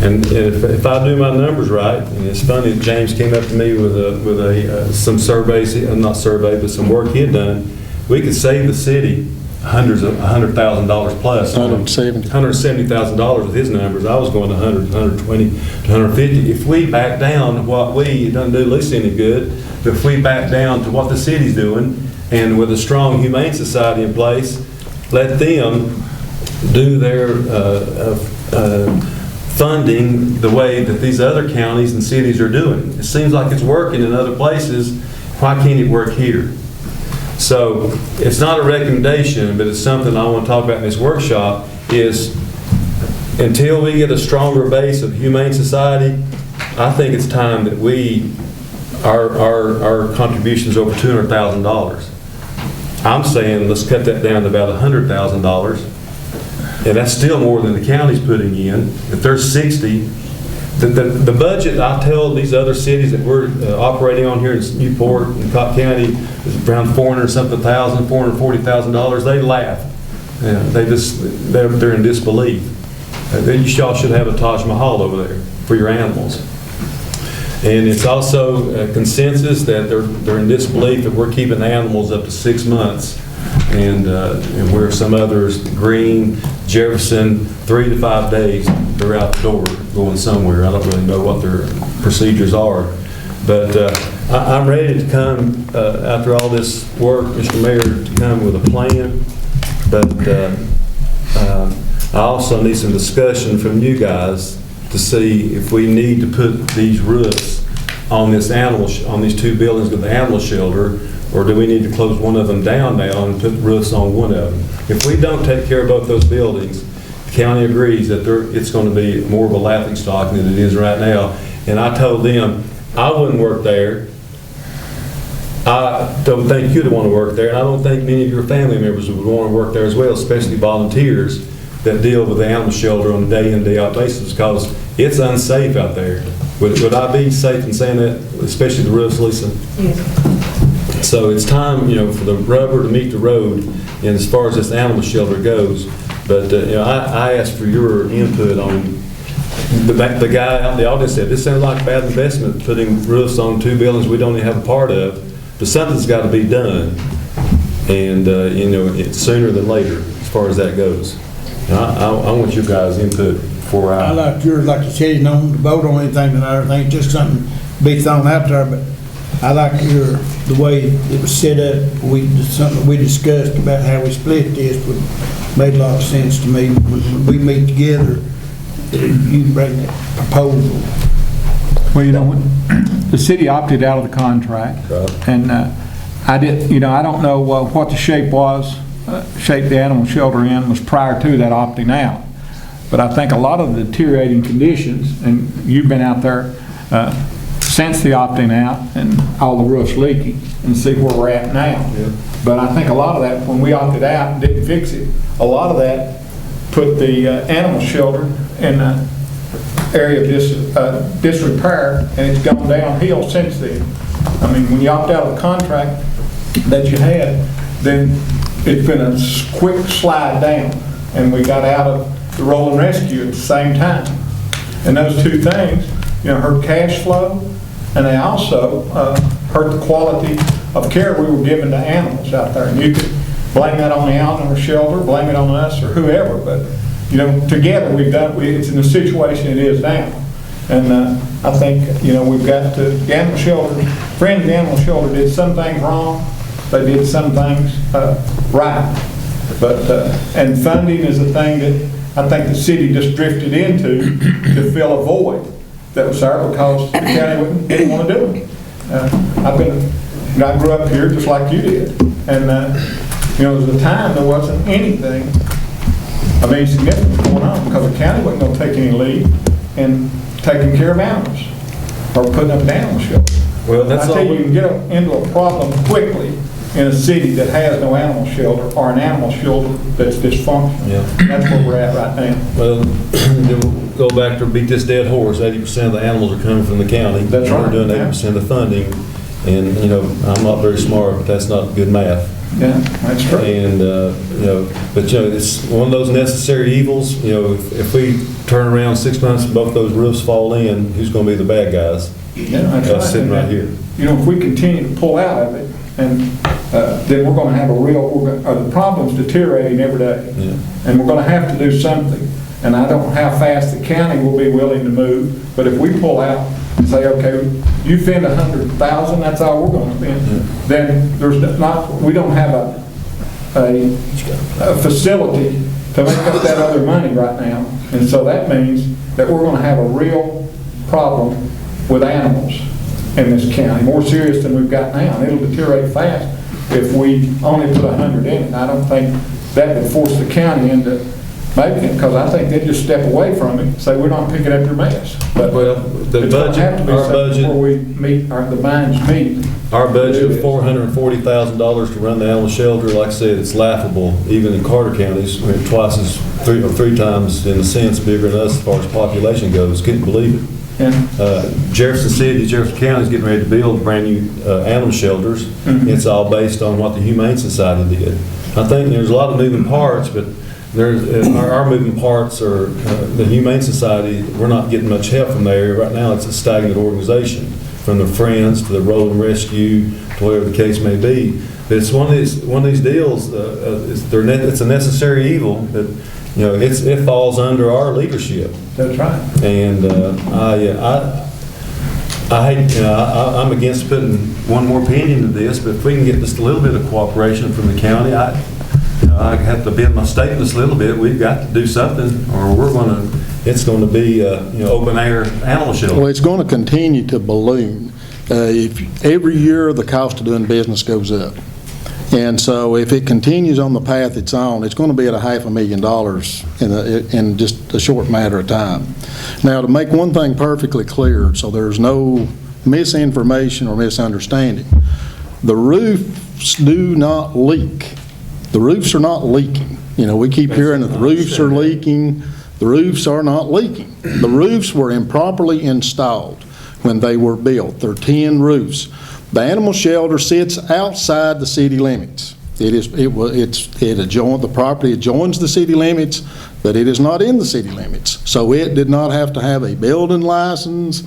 And if I do my numbers right, and it's funny that James came up to me with some surveys, not survey, but some work he had done, we could save the city $100,000 plus. $170,000 with his numbers. I was going to 100, 120 to 150. If we back down to what it doesn't do Lisa any good, but if we back down to what the city's doing, and with a strong Humane Society in place, let them do their funding the way that these other counties and cities are doing. It seems like it's working in other places. Why can't it work here? So it's not a recommendation, but it's something I want to talk about in this workshop, is until we get a stronger base of Humane Society, I think it's time that our contributions over $200,000. I'm saying let's cut that down to about $100,000, and that's still more than the county's putting in. If there's 60, the budget I tell these other cities that we're operating on here in Newport and Cobb County is around $440,000. They laugh. They're in disbelief. Y'all should have a Taj Mahal over there for your animals. And it's also a consensus that they're in disbelief that we're keeping animals up to 6 months, and where some others, Green, Jefferson, 3 to 5 days, they're out the door going somewhere. I don't really know what their procedures are, but I'm ready to come after all this work, Mr. Mayor, to come with a plan. But I also need some discussion from you guys to see if we need to put these roofs on these two buildings with the animal shelter, or do we need to close one of them down now and put roofs on one of them? If we don't take care of both those buildings, the county agrees that it's going to be more of a laughingstock than it is right now. And I told them I wouldn't work there I don't think you'd want to work there, and I don't think many of your family members would want to work there as well, especially volunteers that deal with the animal shelter on a day in, day out basis, because it's unsafe out there. Would I be safe in saying that, especially the roofs, Lisa? Yes. So it's time, for the rubber to meet the road, and as far as this animal shelter goes. But, I asked for your input on, the guy out in the audience said, this sounds like a bad investment, putting roofs on 2 buildings we don't even have a part of, but something's got to be done, and, it's sooner than later, as far as that goes. I want you guys' input before I like yours, like you said, you don't vote on anything tonight, I think it's just something to be thrown out there, but I like the way it was set up. Something we discussed about how we split this made a lot of sense to me. When we meet together, you bring that proposal. Well, the city opted out of the contract, Right. and I don't know what the shape was, shape the animal shelter in was prior to that opting out. But I think a lot of the deteriorating conditions, and you've been out there since the opting out, and all the roofs leaking, and see where we're at now. Yeah. But I think a lot of that, when we opted out and didn't fix it, a lot of that put the animal shelter in an area of disrepair, and it's gone downhill since then. I mean, when you opt out of the contract that you had, then it's been a quick slide down, and we got out of the roll and rescue at the same time. And those two things, hurt cash flow, and they also hurt the quality of care we were giving to animals out there. And you could blame that on the animal shelter, blame it on us or whoever, but together it's in the situation it is now. And I think we've got to, the animal shelter, friends of the animal shelter did some things wrong, they did some things right. But and funding is a thing that I think the city just drifted into to fill a void that was there because the county didn't want to do it. I grew up here just like you did, and there was a time there wasn't anything significant going on because the county wasn't going to take any lead in taking care of animals or putting up an animal shelter. Well, that's I tell you can get into a problem quickly in a city that has no animal shelter or an animal shelter that's dysfunctional. Yeah. That's where we're at right now. Well, we'll go back to beat this dead horse. 80% of the animals are coming from the county. That's right. We're doing 80% of the funding, and I'm not very smart, but that's not good math. Yeah, that's true. And but it's one of those necessary evils. If we turn around 6 months and both those roofs fall in, who's going to be the bad guys? Yeah, that's right. Sitting right here. If we continue to pull out of it, and then we're going to have the problem's deteriorating every day. Yeah. And we're going to have to do something. And I don't know how fast the county will be willing to move, but if we pull out and say, okay, you spend $100,000, that's all we're going to spend, then we don't have a facility to make up that other money right now. And so that means that we're going to have a real problem with animals in this county, more serious than we've got now. And it'll deteriorate fast if we only put 100 in it. I don't think that would force the county into making it, because I think they'd just step away from it and say, we're not picking up your mess. But the it's going to have to be our budget, before we meet, or the minds meet. Our budget of $440,000 to run the animal shelter, like I said, it's laughable. Even in Carter counties, we're three times in a sense bigger than us as far as population goes. Couldn't believe it. Jefferson City, Jefferson County is getting ready to build brand new animal shelters. Mm-hmm. It's all based on what the Humane Society did. I think there's a lot of moving parts, but our moving parts are the Humane Society. We're not getting much help from there. Right now it's a stagnant organization, from the Friends to the Roll and Rescue to whatever the case may be. But it's one of these deals. It's a necessary evil that it falls under our leadership. That's right. And I hate, I'm against putting one more penny into this, but if we can get just a little bit of cooperation from the county, I have to bend my statement just a little bit. We've got to do something, or it's going to be open air animal shelter. Well, it's going to continue to balloon. Every year the cost of doing business goes up. And so if it continues on the path it's on, it's going to be at $500,000 in just a short matter of time. Now, to make one thing perfectly clear, so there's no misinformation or misunderstanding, The roofs do not leak. The roofs are not leaking. You know, we keep hearing that the roofs are leaking. The roofs are not leaking. The roofs were improperly installed when they were built. They're tin roofs. The animal shelter sits outside the city limits. The property adjoins the city limits, but it is not in the city limits. So it did not have to have a building license.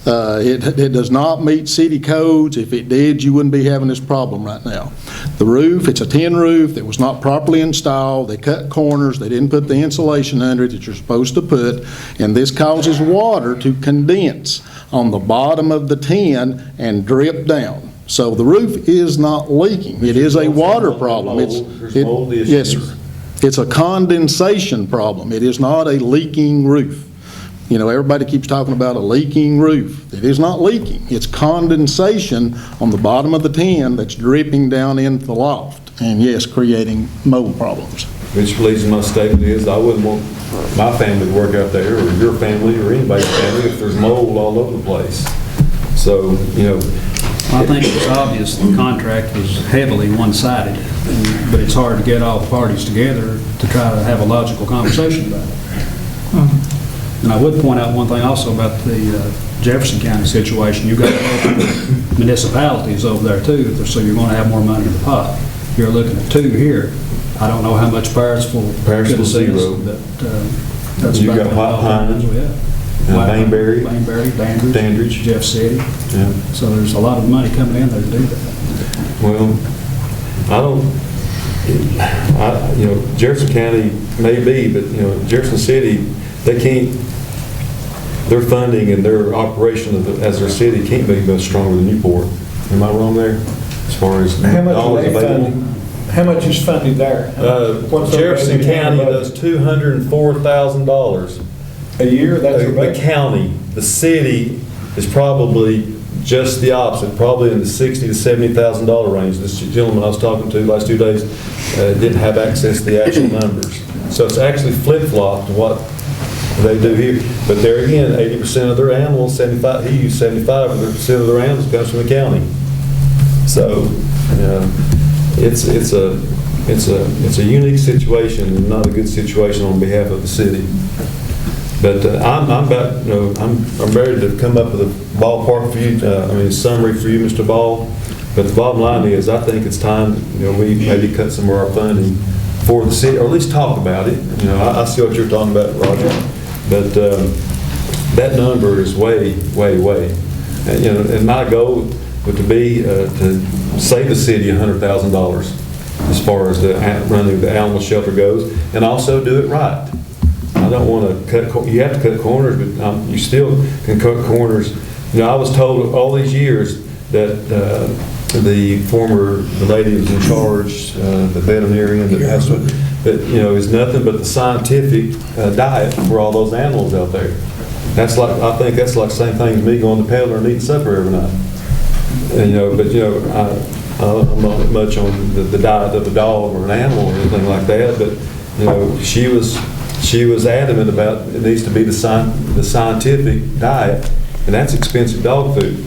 It does not meet city codes. If it did, you wouldn't be having this problem right now. The roof, it's a tin roof that was not properly installed. They cut corners. They didn't put the insulation under it that you're supposed to put, and this causes water to condense on the bottom of the tin and drip down. So the roof is not leaking. It is a water problem. There's mold issues. Yes, sir. It's a condensation problem. It is not a leaking roof. You know, everybody keeps talking about a leaking roof. It is not leaking. It's condensation on the bottom of the tin that's dripping down into the loft, and yes, creating mold problems. Which leads to my statement is, I wouldn't want my family to work out there, or your family, or anybody's family, if there's mold all over the place. So, you know. I think it's obvious the contract was heavily one-sided, but it's hard to get all the parties together to try to have a logical conversation about it. And I would point out one thing also about the Jefferson County situation. You've got local municipalities over there too, so you're going to have more money in the pot. You're looking at 2 here. I don't know how much Parisville could assist, zero. but that's You about got Hot Pines, Bainbury, Bainbury, Dandridge. Jeff City. Yeah. So there's a lot of money coming in there to do that. Well, you know, Jefferson County may be, but, you know, Jefferson City, they can't, their funding and their operation as their city can't be much stronger than Newport. Am I wrong there? As far as dollars available? How much is funded there? Jefferson County does $204,000 a year. That's the county. The city is probably just the opposite, probably in the $60,000 to $70,000 range. This gentleman I was talking to the last 2 days didn't have access to the actual numbers. So it's actually flip-flopped to what they do here. But there again, 80% of their animals, 75, he used 75% of their animals comes from the county. So it's a unique situation and not a good situation on behalf of the city. But I'm about, you know, I'm ready to come up with a ballpark for you, summary for you, Mr. Ball. But the bottom line is, I think it's time, you know, we maybe cut some of our funding for the city, or at least talk about it. You know, I see what you're talking about, Roger. But that number is way, way, way. And, you know, and my goal would to be to save the city $100,000 as far as the running the animal shelter goes, and also do it right. I don't want to cut, you have to cut corners, but you still can cut corners. You know, I was told all these years that the lady who was in charge, the veterinarian that you know, is nothing but the scientific diet for all those animals out there. That's like, I think that's like the same thing as me going to Peddler and eating supper every night. And, you know, but you know, I'm not much on the diet of a dog or an animal or anything like that, but you know, she was adamant about it needs to be the scientific diet, and that's expensive dog food.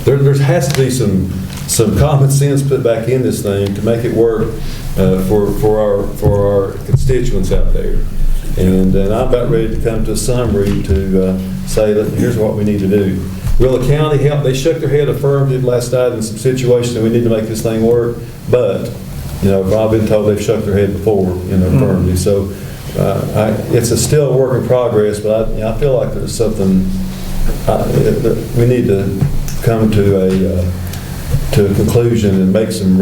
There has to be some common sense put back in this thing to make it work for our constituents out there. And I'm about ready to come to a summary to say that here's what we need to do. Will the county help? They shook their head affirmative last night in some situations that we need to make this thing work, but you know, I've been told they've shook their head before in affirmative. So it's still a work in progress, but I feel like there's something we need to come to a conclusion and make some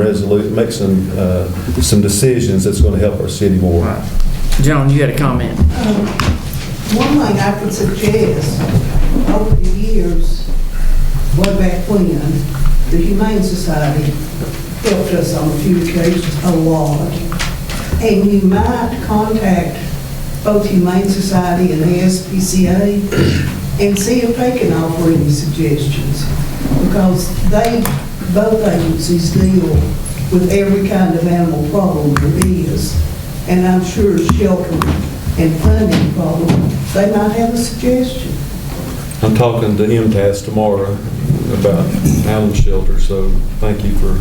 decisions that's going to help our city more. John, you had a comment. One thing I could suggest, over the years, way back when, the Humane Society helped us on a few occasions a lot. And you might contact both Humane Society and the SPCA and see if they can offer any suggestions. Because both agencies deal with every kind of animal problem there is. And I'm sure shelter and funding problem, they might have a suggestion. I'm talking to MTAS tomorrow. about animal shelter, so thank you for,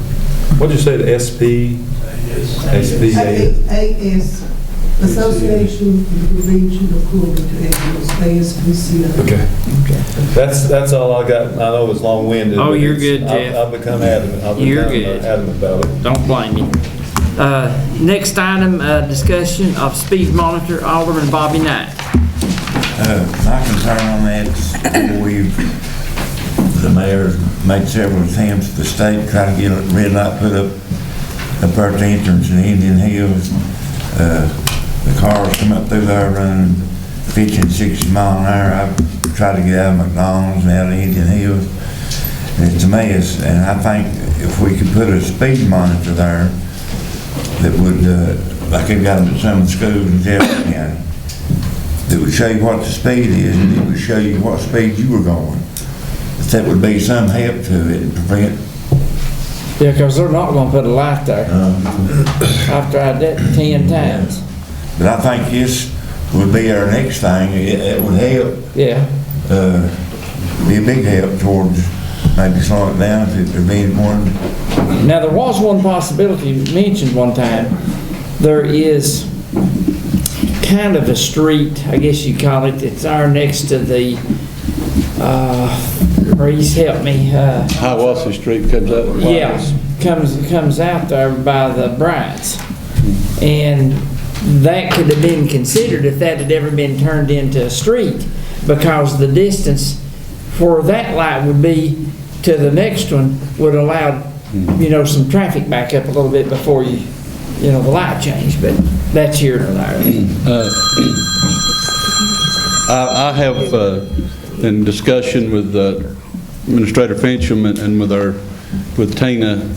what'd you say, the SPAS? AS, Association of Prevention of Cruelty to Animals, ASPCA. Okay. That's all I got. I know it's long-winded. Oh, but you're it's- good, Jeff. I've become adamant. You're good. Adamant about it. Don't blame you. Next item, discussion of speed monitor, Alderman Bobby Knight. My concern on that is the mayor made several attempts, the state to try to get a red light put up there at the entrance in Indian Hills. The cars come up through there running 50 and 60 mile an hour. I've tried to get out of McDonald's and out of Indian Hills. And it's a mess, and I think if we could put a speed monitor there that would, like they've got them at some of the schools in Jefferson County, that would show you what the speed is, and it would show you what speed you were going. That would be some help to it and prevent. Yeah, because they're not going to put a light there. I've tried that 10 times. But I think this would be our next thing. It would help. Yeah. Be a big help towards maybe slowing it down if there being one. Now, there was one possibility you mentioned one time. There is kind of a street, I guess you call it, it's our next to the, Reese, help me. Hiawassee Street comes up. Yeah, comes out there by the Brights. And that could have been considered if that had ever been turned into a street, because the distance for that light would be to the next one would allow, some traffic back up a little bit before the light change, but that's here or there. I have, in discussion with Administrator Fincham and with Tina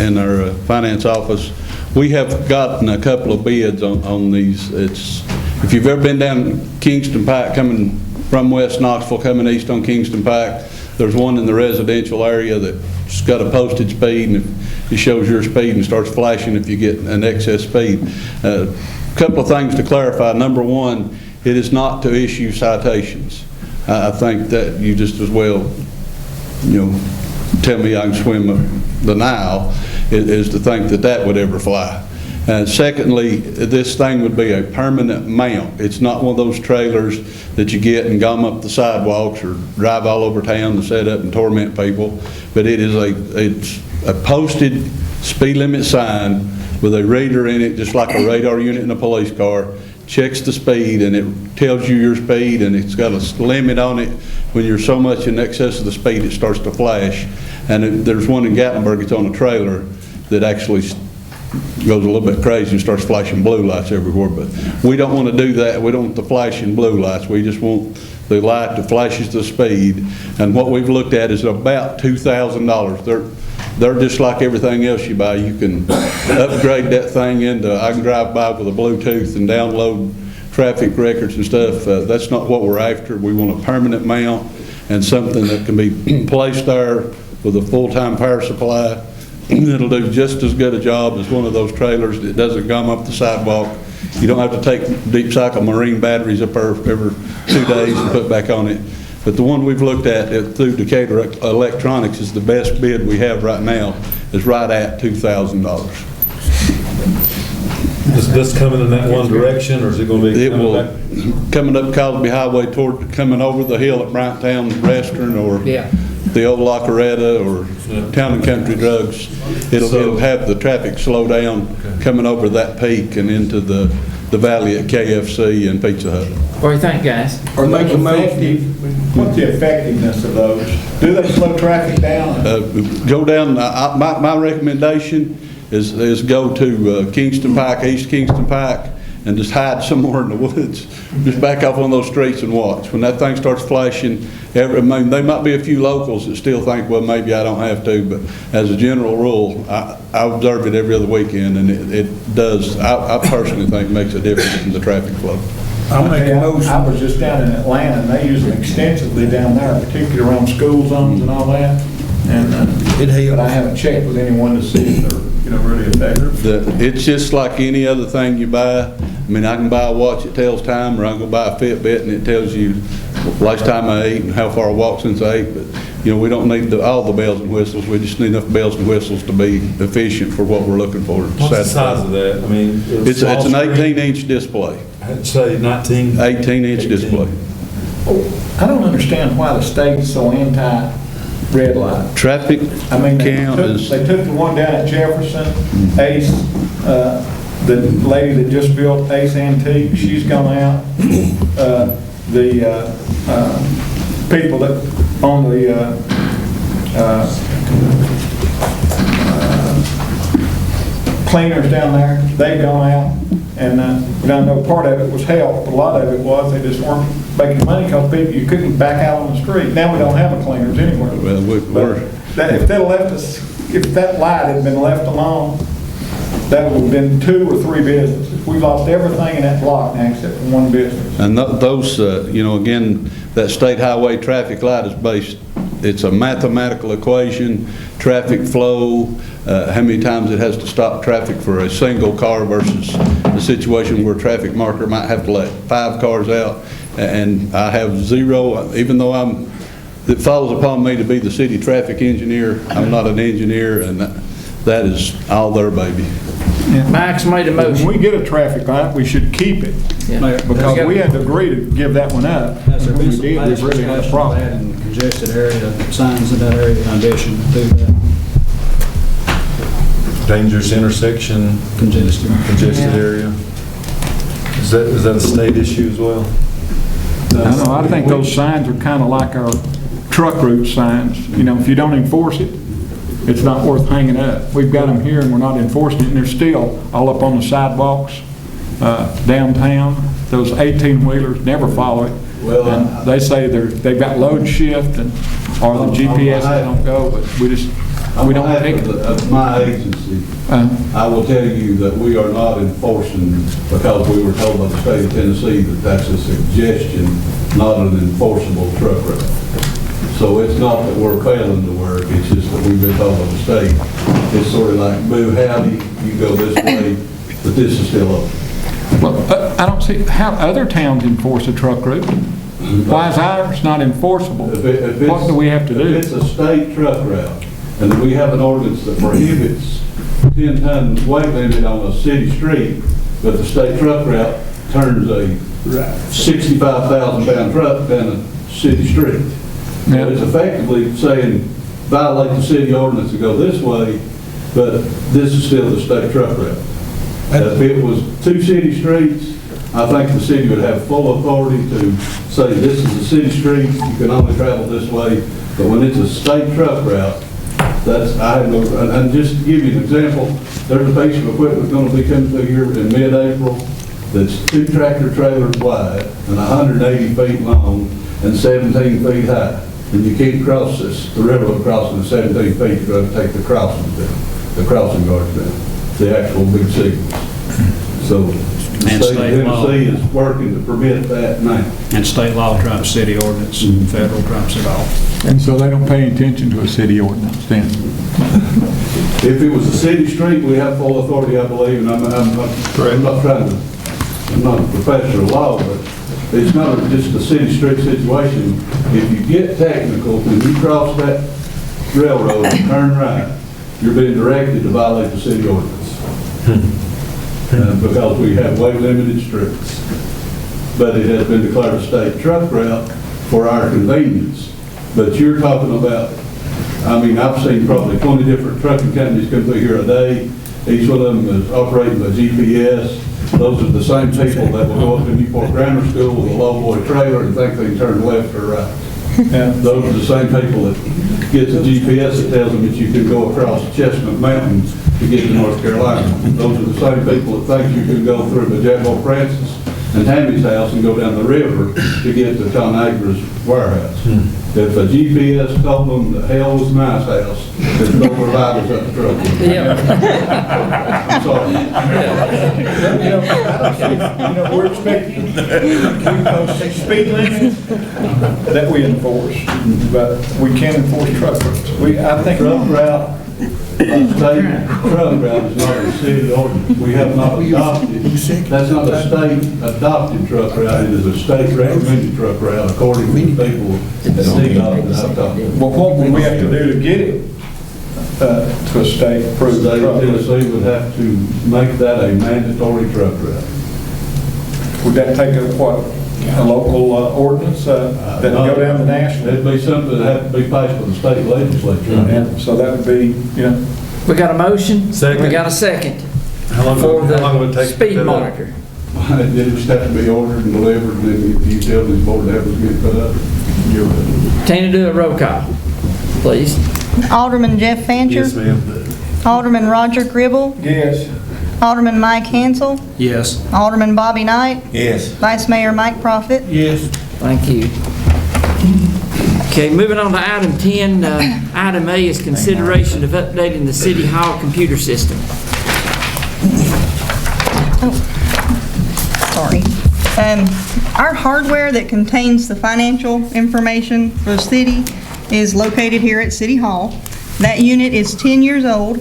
in our finance office, we have gotten a couple of bids on these. If you've ever been down Kingston Pike, coming from West Knoxville, coming east on Kingston Pike, there's one in the residential area that's got a posted speed, and it shows your speed and starts flashing if you get an excess speed. A couple of things to clarify. Number one, it is not to issue citations. I think that you just as well, tell me I can swim the Nile, is to think that would ever fly. And secondly, this thing would be a permanent mount. It's not one of those trailers that you get and gum up the sidewalks or drive all over town to set up and torment people. But it's a posted speed limit sign with a reader in it, just like a radar unit in a police car. Checks the speed, and it tells you your speed, and it's got a limit on it. When you're so much in excess of the speed, it starts to flash. And there's one in Gatlinburg, it's on a trailer, that actually goes a little bit crazy and starts flashing blue lights everywhere. But we don't want to do that. We don't want the flashing blue lights. We just want the light that flashes the speed. And what we've looked at is about $2,000. They're just like everything else you buy. You can upgrade that thing into, I can drive by with a Bluetooth and download traffic records and stuff. That's not what we're after. We want a permanent mount and something that can be placed there with a full-time power supply. It'll do just as good a job as one of those trailers that doesn't gum up the sidewalk. You don't have to take deep cycle marine batteries up there every 2 days and put back on it. But the one we've looked at through Decatur Electronics is the best bid we have right now, is right at $2,000. Is this coming in that one direction, or is it going to be? It will, coming up Cosby Highway toward, coming over the hill at Bryanttown Restaurant or the old Locaretta or Town and Country Drugs. It'll have the traffic slow down coming over that peak and into the valley at KFC and Pizza Hut. What do you think, guys? Or make them effective. What's the effectiveness of those? Do they slow traffic down? Go down, my recommendation is go to Kingston Pike, East Kingston Pike, and just hide somewhere in the woods. Just back off on those streets and watch. When that thing starts flashing, there might be a few locals that still think, well, maybe I don't have to, but as a general rule, I observe it every other weekend, and it does, I personally think, makes a difference in the traffic flow. I was just down in Atlanta, and they use them extensively down there, particularly around school zones and all that. And but I haven't checked with anyone to see if they're really effective. It's just like any other thing you buy. I mean, I can buy a watch that tells time, or I can go buy a Fitbit and it tells you last time I ate and how far I walked since I ate. But we don't need all the bells and whistles, we just need enough bells and whistles to be efficient for what we're looking for. What's the size of that? I mean, It's an 18-inch display, I'd say 19. 18-inch display. I don't understand why the state's so anti-red light. Traffic I mean, count is, they took the one down at Jefferson, Ace, the lady that just built Ace Antique, she's gone out. The people that on the cleaners down there, they've gone out. And I know part of it was health, but a lot of it was they just weren't making money because people, you couldn't back out on the street. Now we don't have a cleaners anywhere. well, If they'd left us, if that light had been left alone, that would have been 2 or 3 businesses. We've lost everything in that block now except for one business. and those, again, that state highway traffic light is based, it's a mathematical equation, traffic flow, how many times it has to stop traffic for a single car versus the situation where a traffic marker might have to let 5 cars out. And I have 0, even though it falls upon me to be the city traffic engineer, I'm not an engineer, and that is all there, baby. Max made a motion. When we get a traffic light, we should keep it. Yeah. Because we had to agree to give that one up. Has there When been we some did, we really had a discussion problem. of that in congested area, signs in that area, in addition to that? Dangerous intersection, congested area. Is that a state issue as well? I know, I think those signs are kind of like our truck route signs. If you don't enforce it, it's not worth hanging up. We've got them here and we're not enforcing it, and they're still all up on the sidewalks, downtown. Those 18-wheelers never follow it. Well, And they say they've got load shift or the GPS they don't go, but we don't take it. Of my agency, I will tell you that we are not enforcing, because we were told by the state of Tennessee that that's a suggestion, not an enforceable truck route. So it's not that we're failing to work, it's just that we've been told by the state. It's sort of like, boo howdy, you go this way, but this is still open. Well, I don't see how other towns enforce a truck route. Why is ours not enforceable? What do we have to do? If it's a state truck route, and we have an ordinance that prohibits 10-ton weight limit on a city street, but the state truck route turns a 65,000-pound truck down a city street. Yeah. It's effectively saying, violate the city ordinance and go this way, but this is still the state truck route. If it was 2 city streets, I think the city would have full authority to say, this is a city street, you can only travel this way. But when it's a state truck route, and just to give you an example, there's a piece of equipment going to be coming through here in mid-April that's 2 tractor trailers wide and 180 feet long and 17 feet high. And you can't cross this, the railroad crossing at 17 feet, you're going to take the crossing guards down, the actual big signals. So the And state of state law. Tennessee is working to permit that now. And state law trumps city ordinance, and federal trumps it all. And so they don't pay attention to a city ordinance then? If it was a city street, we have full authority, I believe, and I'm not a professor of law, but it's not just a city street situation. If you get technical, when you cross that railroad and turn right, you're being directed to violate the city ordinance. Because we have weight-limited streets. But it has been declared a state truck route for our convenience. But you're talking about, I've seen probably 20 different trucking companies come through here a day. Each one of them is operating by GPS. Those are the same people that will go up to Newport Grammar School with a low-boy trailer and think they can turn left or right. And those are the same people that get the GPS that tells them that you can go across Chestnut Mountain to get to North Carolina. Those are the same people that think you can go through the Jabbo Francis and Tammy's house and go down the river to get to Conagra's warehouse. If a GPS told them the hell was my house, there's no providers at the truck. I'm sorry. We're expecting, we post speed limits that we enforce, but we can't enforce truck routes. I think Truck route state truck route is not a city ordinance. We have not adopted, that's not a state adopted truck route, it is a state recommended truck route according to the people that DDOT that I've talked to. Well, what would we have to do to get it to a state approved State truck? of Tennessee would have to make that a mandatory truck route. Would that take a local ordinance that would go down the national? It'd be something that have to be passed by the state legislature. So that would be, We got a motion? Second. We got a second How long for would it the take to speed put that up? monitor. It just have to be ordered and delivered, and then the utilities board have to get put up. Tina, do a roll call, please. Alderman Jeff Fancher. Yes, ma'am. Alderman Roger Gribble. yes. Alderman Mike Hansel. Yes. Alderman Bobby Knight. Yes. Vice Mayor Mike Profit. Yes. Thank you. Okay, moving on to item 10. Item A is consideration of updating the City Hall computer system. Sorry. Our hardware that contains the financial information for the city is located here at City Hall. That unit is 10 years old.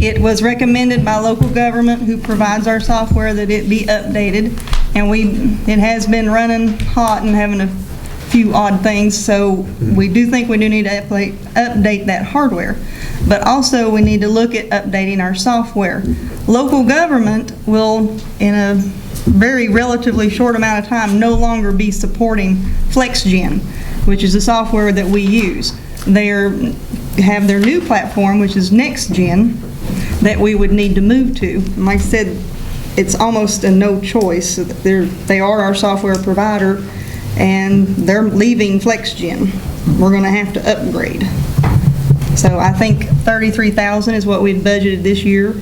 It was recommended by local government who provides our software that it be updated, and it has been running hot and having a few odd things, so we do think we do need to update that hardware. But also we need to look at updating our software. Local government will, in a very relatively short amount of time, no longer be supporting FlexGen, which is the software that we use. They have their new platform, which is NextGen, that we would need to move to. And like I said, it's almost a no choice. They are our software provider, and they're leaving FlexGen. We're going to have to upgrade. So I think $33,000 is what we've budgeted this year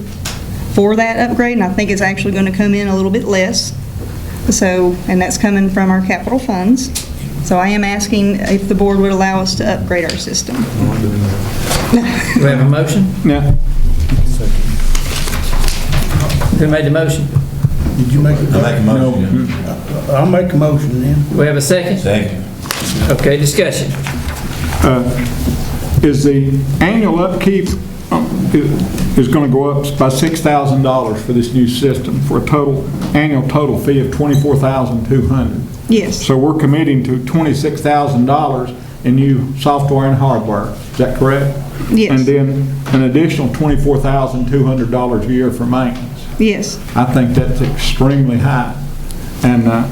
for that upgrade, and I think it's actually going to come in a little bit less. So, and that's coming from our capital funds. So I am asking if the board would allow us to upgrade our system. Do we have a motion? Yeah. Who made the motion? Did you make it? I make a motion. I'll make a motion then. We have a second? Second. Okay, discussion. Is the annual upkeep is going to go up by $6,000 for this new system for a annual total fee of $24,200? Yes. So we're committing to $26,000 in new software and hardware. Is that correct? Yes. And then an additional $24,200 a year for maintenance. Yes. I think that's extremely high. And I've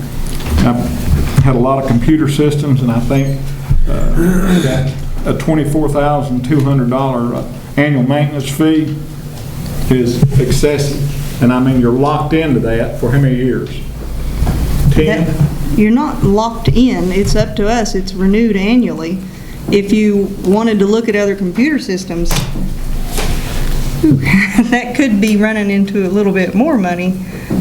had a lot of computer systems, and I think that a $24,200 annual maintenance fee is excessive. And I mean, you're locked into that for how many years? 10? You're not locked in. It's up to us. It's renewed annually. If you wanted to look at other computer systems, that could be running into a little bit more money,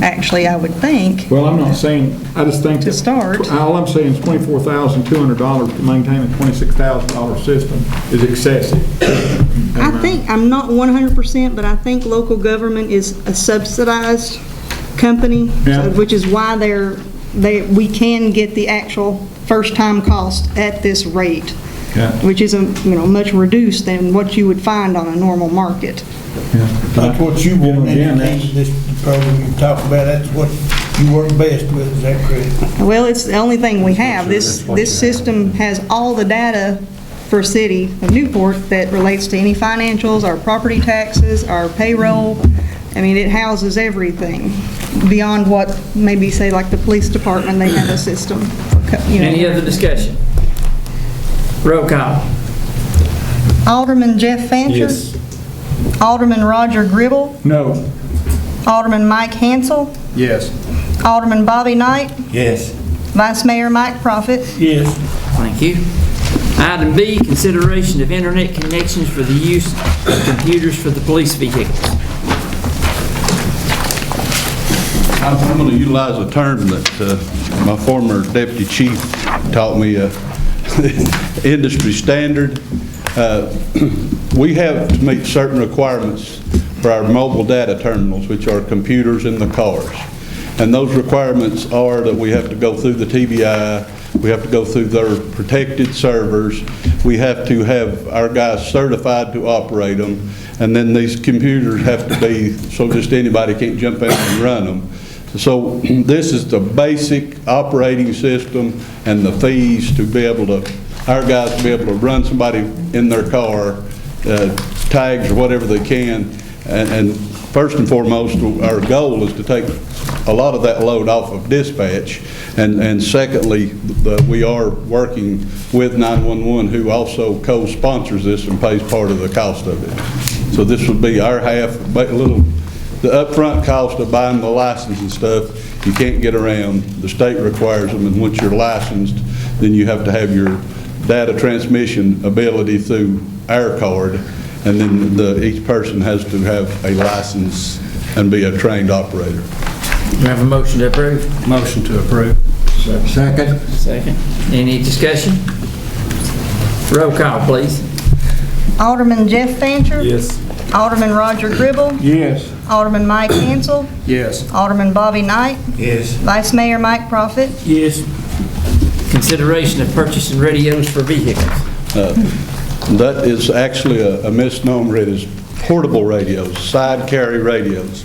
actually, I would think. Well, I'm not saying, I just think To that start. all I'm saying is $24,200 to maintain a $26,000 system is excessive. I'm not 100%, but I think local government is a subsidized company, Yeah. which is why we can get the actual first-time cost at this rate, Yeah. which is much reduced than what you would find on a normal market. That's what you want Yeah, in this program you talk about, that's what you work best with, is that correct? Well, it's the only thing we have. This system has all the data for City of Newport that relates to any financials, our property taxes, our payroll. I mean, it houses everything beyond what maybe, say, like the police department, they have a system. Any other discussion? Roll call. Alderman Jeff Fancher. Yes. Alderman Roger Gribble. No. Alderman Mike Hansel. Yes. Alderman Bobby Knight. Yes. Vice Mayor Mike Profit. Yes. Thank you. Item B, consideration of internet connections for the use of computers for the police vehicles. I'm going to utilize a term that my former deputy chief taught me, industry standard. We have to meet certain requirements for our mobile data terminals, which are computers in the cars. And those requirements are that we have to go through the TBI, we have to go through their protected servers, we have to have our guys certified to operate them, and then these computers have to be, so just anybody can't jump in and run them. So this is the basic operating system and the fees to be able to, our guys to be able to run somebody in their car, tags or whatever they can. And first and foremost, our goal is to take a lot of that load off of dispatch. And secondly, we are working with 911, who also co-sponsors this and pays part of the cost of it. So this would be our half, the upfront cost of buying the license and stuff, you can't get around. The state requires them, and once you're licensed, then you have to have your data transmission ability through our card, and then each person has to have a license and be a trained operator. We have a motion to approve. Motion to approve. Second. Second. Any discussion? Roll call, please. Alderman Jeff Fancher. Yes. Alderman Roger Gribble. Yes. Alderman Mike Hansel. Yes. Alderman Bobby Knight. Yes. Vice Mayor Mike Profit. Yes. Consideration of purchasing radios for vehicles. That is actually a misnomer. It is portable radios, side carry radios.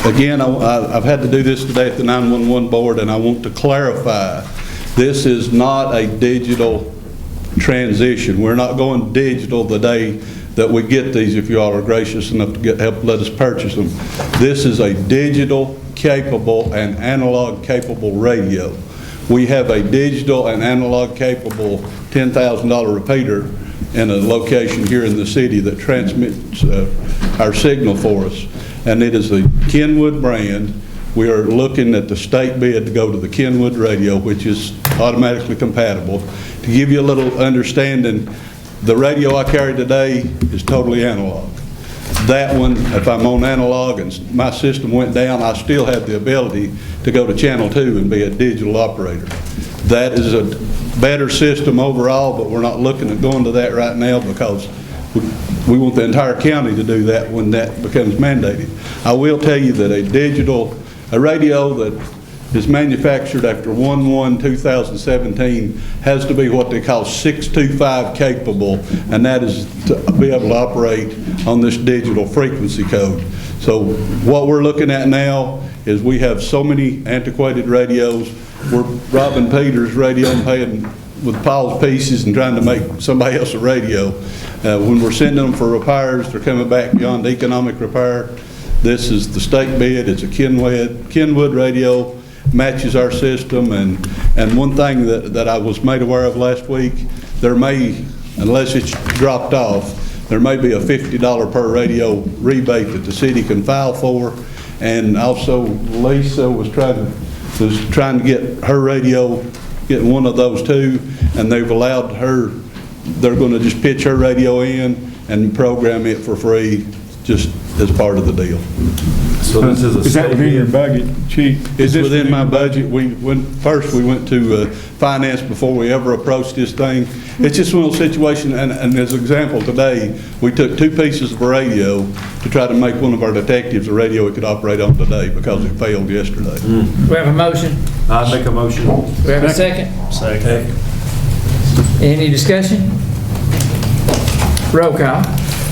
Again, I've had to do this today at the 911 board, and I want to clarify, this is not a digital transition. We're not going digital the day that we get these, if you all are gracious enough to help let us purchase them. This is a digital capable and analog capable radio. We have a digital and analog capable $10,000 repeater in a location here in the city that transmits our signal for us. And it is the Kenwood brand. We are looking at the state bid to go to the Kenwood radio, which is automatically compatible. To give you a little understanding, the radio I carry today is totally analog. That one, if I'm on analog and my system went down, I still have the ability to go to channel 2 and be a digital operator. That is a better system overall, but we're not looking at going to that right now because we want the entire county to do that when that becomes mandated. I will tell you that a radio that is manufactured after 1/1/2017 has to be what they call 625 capable, and that is to be able to operate on this digital frequency code. So what we're looking at now is we have so many antiquated radios. We're robbing Peter's radio and paying with Paul's pieces and trying to make somebody else a radio. When we're sending them for repairs, they're coming back beyond economic repair. This is the state bid. It's a Kenwood radio, matches our system. And one thing that I was made aware of last week, there may, unless it's dropped off, there may be a $50 per radio rebate that the city can file for. And also Lisa was trying to get her radio, getting one of those too, and they've allowed her, they're going to just pitch her radio in and program it for free just as part of the deal. So this Is that within your budget, Chief? It's within my budget. First we went to finance before we ever approached this thing. It's just one of those situations, and as an example today, we took 2 pieces of a radio to try to make one of our detectives a radio he could operate on today because it failed yesterday. We have a motion. I make a motion. We have a second. Second. Any discussion? Roll call.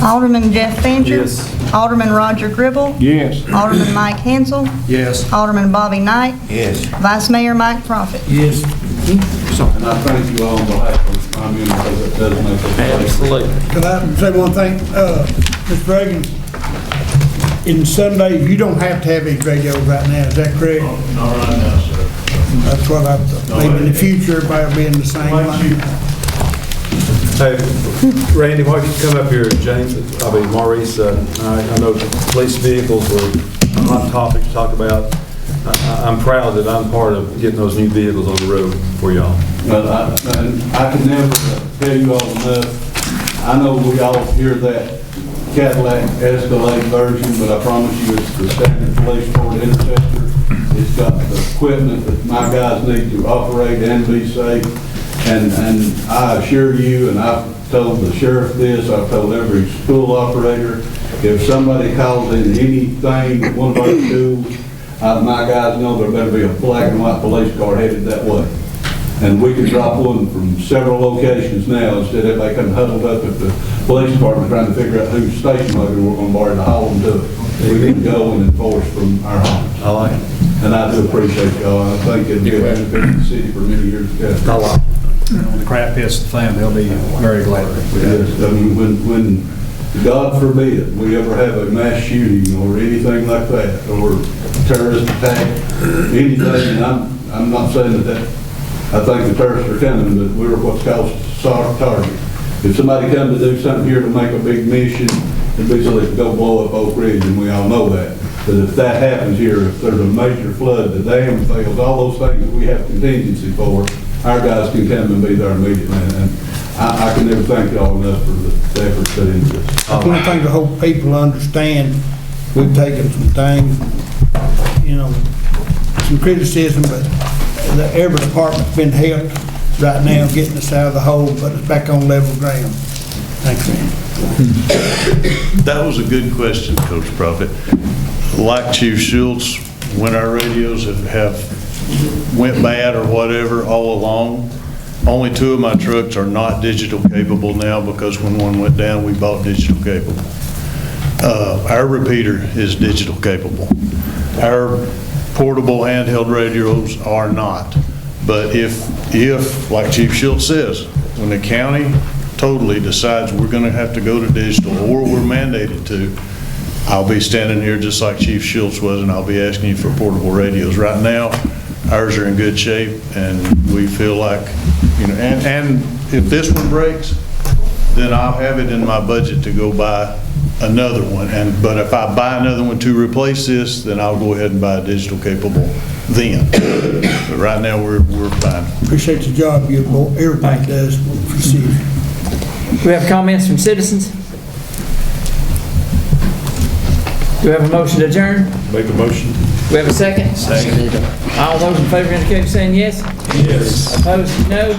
Alderman Jeff Fancher. Yes. Alderman Roger Gribble. Yes. Alderman Mike Hansel. Yes. Alderman Bobby Knight. Yes. Vice Mayor Mike Profit. Yes. And I thank you all on behalf of my members because it does make a difference. Absolutely. Can I say one thing? Mr. Reagan, in some days, you don't have to have these radios right now, is that correct? Not right now, sir. That's what I, maybe in the future, everybody will be in the same line. Hey, Randy, why don't you come up here, James, Maurice, I know police vehicles were a hot topic to talk about. I'm proud that I'm part of getting those new vehicles on the road for y'all. But I can never tell you all enough. I know we all hear that Cadillac Escalade version, but I promise you it's the standard police Ford Interceptor. It's got the equipment that my guys need to operate and be safe. And I assure you, and I've told the sheriff this, I've told every school operator, if somebody calls in anything at one of our schools, my guys know there better be a black and white police car headed that way. And we can drop one from several locations now instead of everybody coming huddled up at the police department trying to figure out whose station wagon we're gonna borrow to haul them to. We can go and enforce from our homes. I like it. And I do appreciate y'all, I think it'll be a benefit to the city for many years to come. I like it. When the crap hits the fan, they'll be very glad. Yes, I mean, when, God forbid, we ever have a mass shooting or anything like that, or terrorist attack, anything, and I'm not saying that, I think the terrorists are coming, but we're what's called soft target. If somebody come to do something here to make a big mission, it'd be so they can go blow up Oak Ridge, and we all know that. But if that happens here, if there's a major flood, the dam fails, all those things that we have contingency for, our guys can come and be there immediately. And I can never thank y'all enough for the efforts put into this. That's one thing I hope people understand. We've taken some things, you know, some criticism, but every department's been helped right now getting us out of the hole, but it's back on level ground. Thanks, man. That was a good question, Coach Prophet. Like Chief Schultz, when our radios have went bad or whatever all along, only 2 of my trucks are not digital capable now because when one went down, we bought digital capable. Our repeater is digital capable. Our portable handheld radios are not. But if, like Chief Schultz says, when the county totally decides we're going to have to go to digital or we're mandated to, I'll be standing here just like Chief Schultz was, and I'll be asking you for portable radios. Right now, ours are in good shape, and we feel like, you know, and if this one breaks, then I'll have it in my budget to go buy another one. But if I buy another one to replace this, then I'll go ahead and buy a digital capable then. But right now, we're fine. Appreciate the job you, everybody does for the city. We have comments from citizens? Do we have a motion to adjourn? Make a motion. Do we have a second? Second. All those in favor indicate by saying yes. Yes. Opposed, no.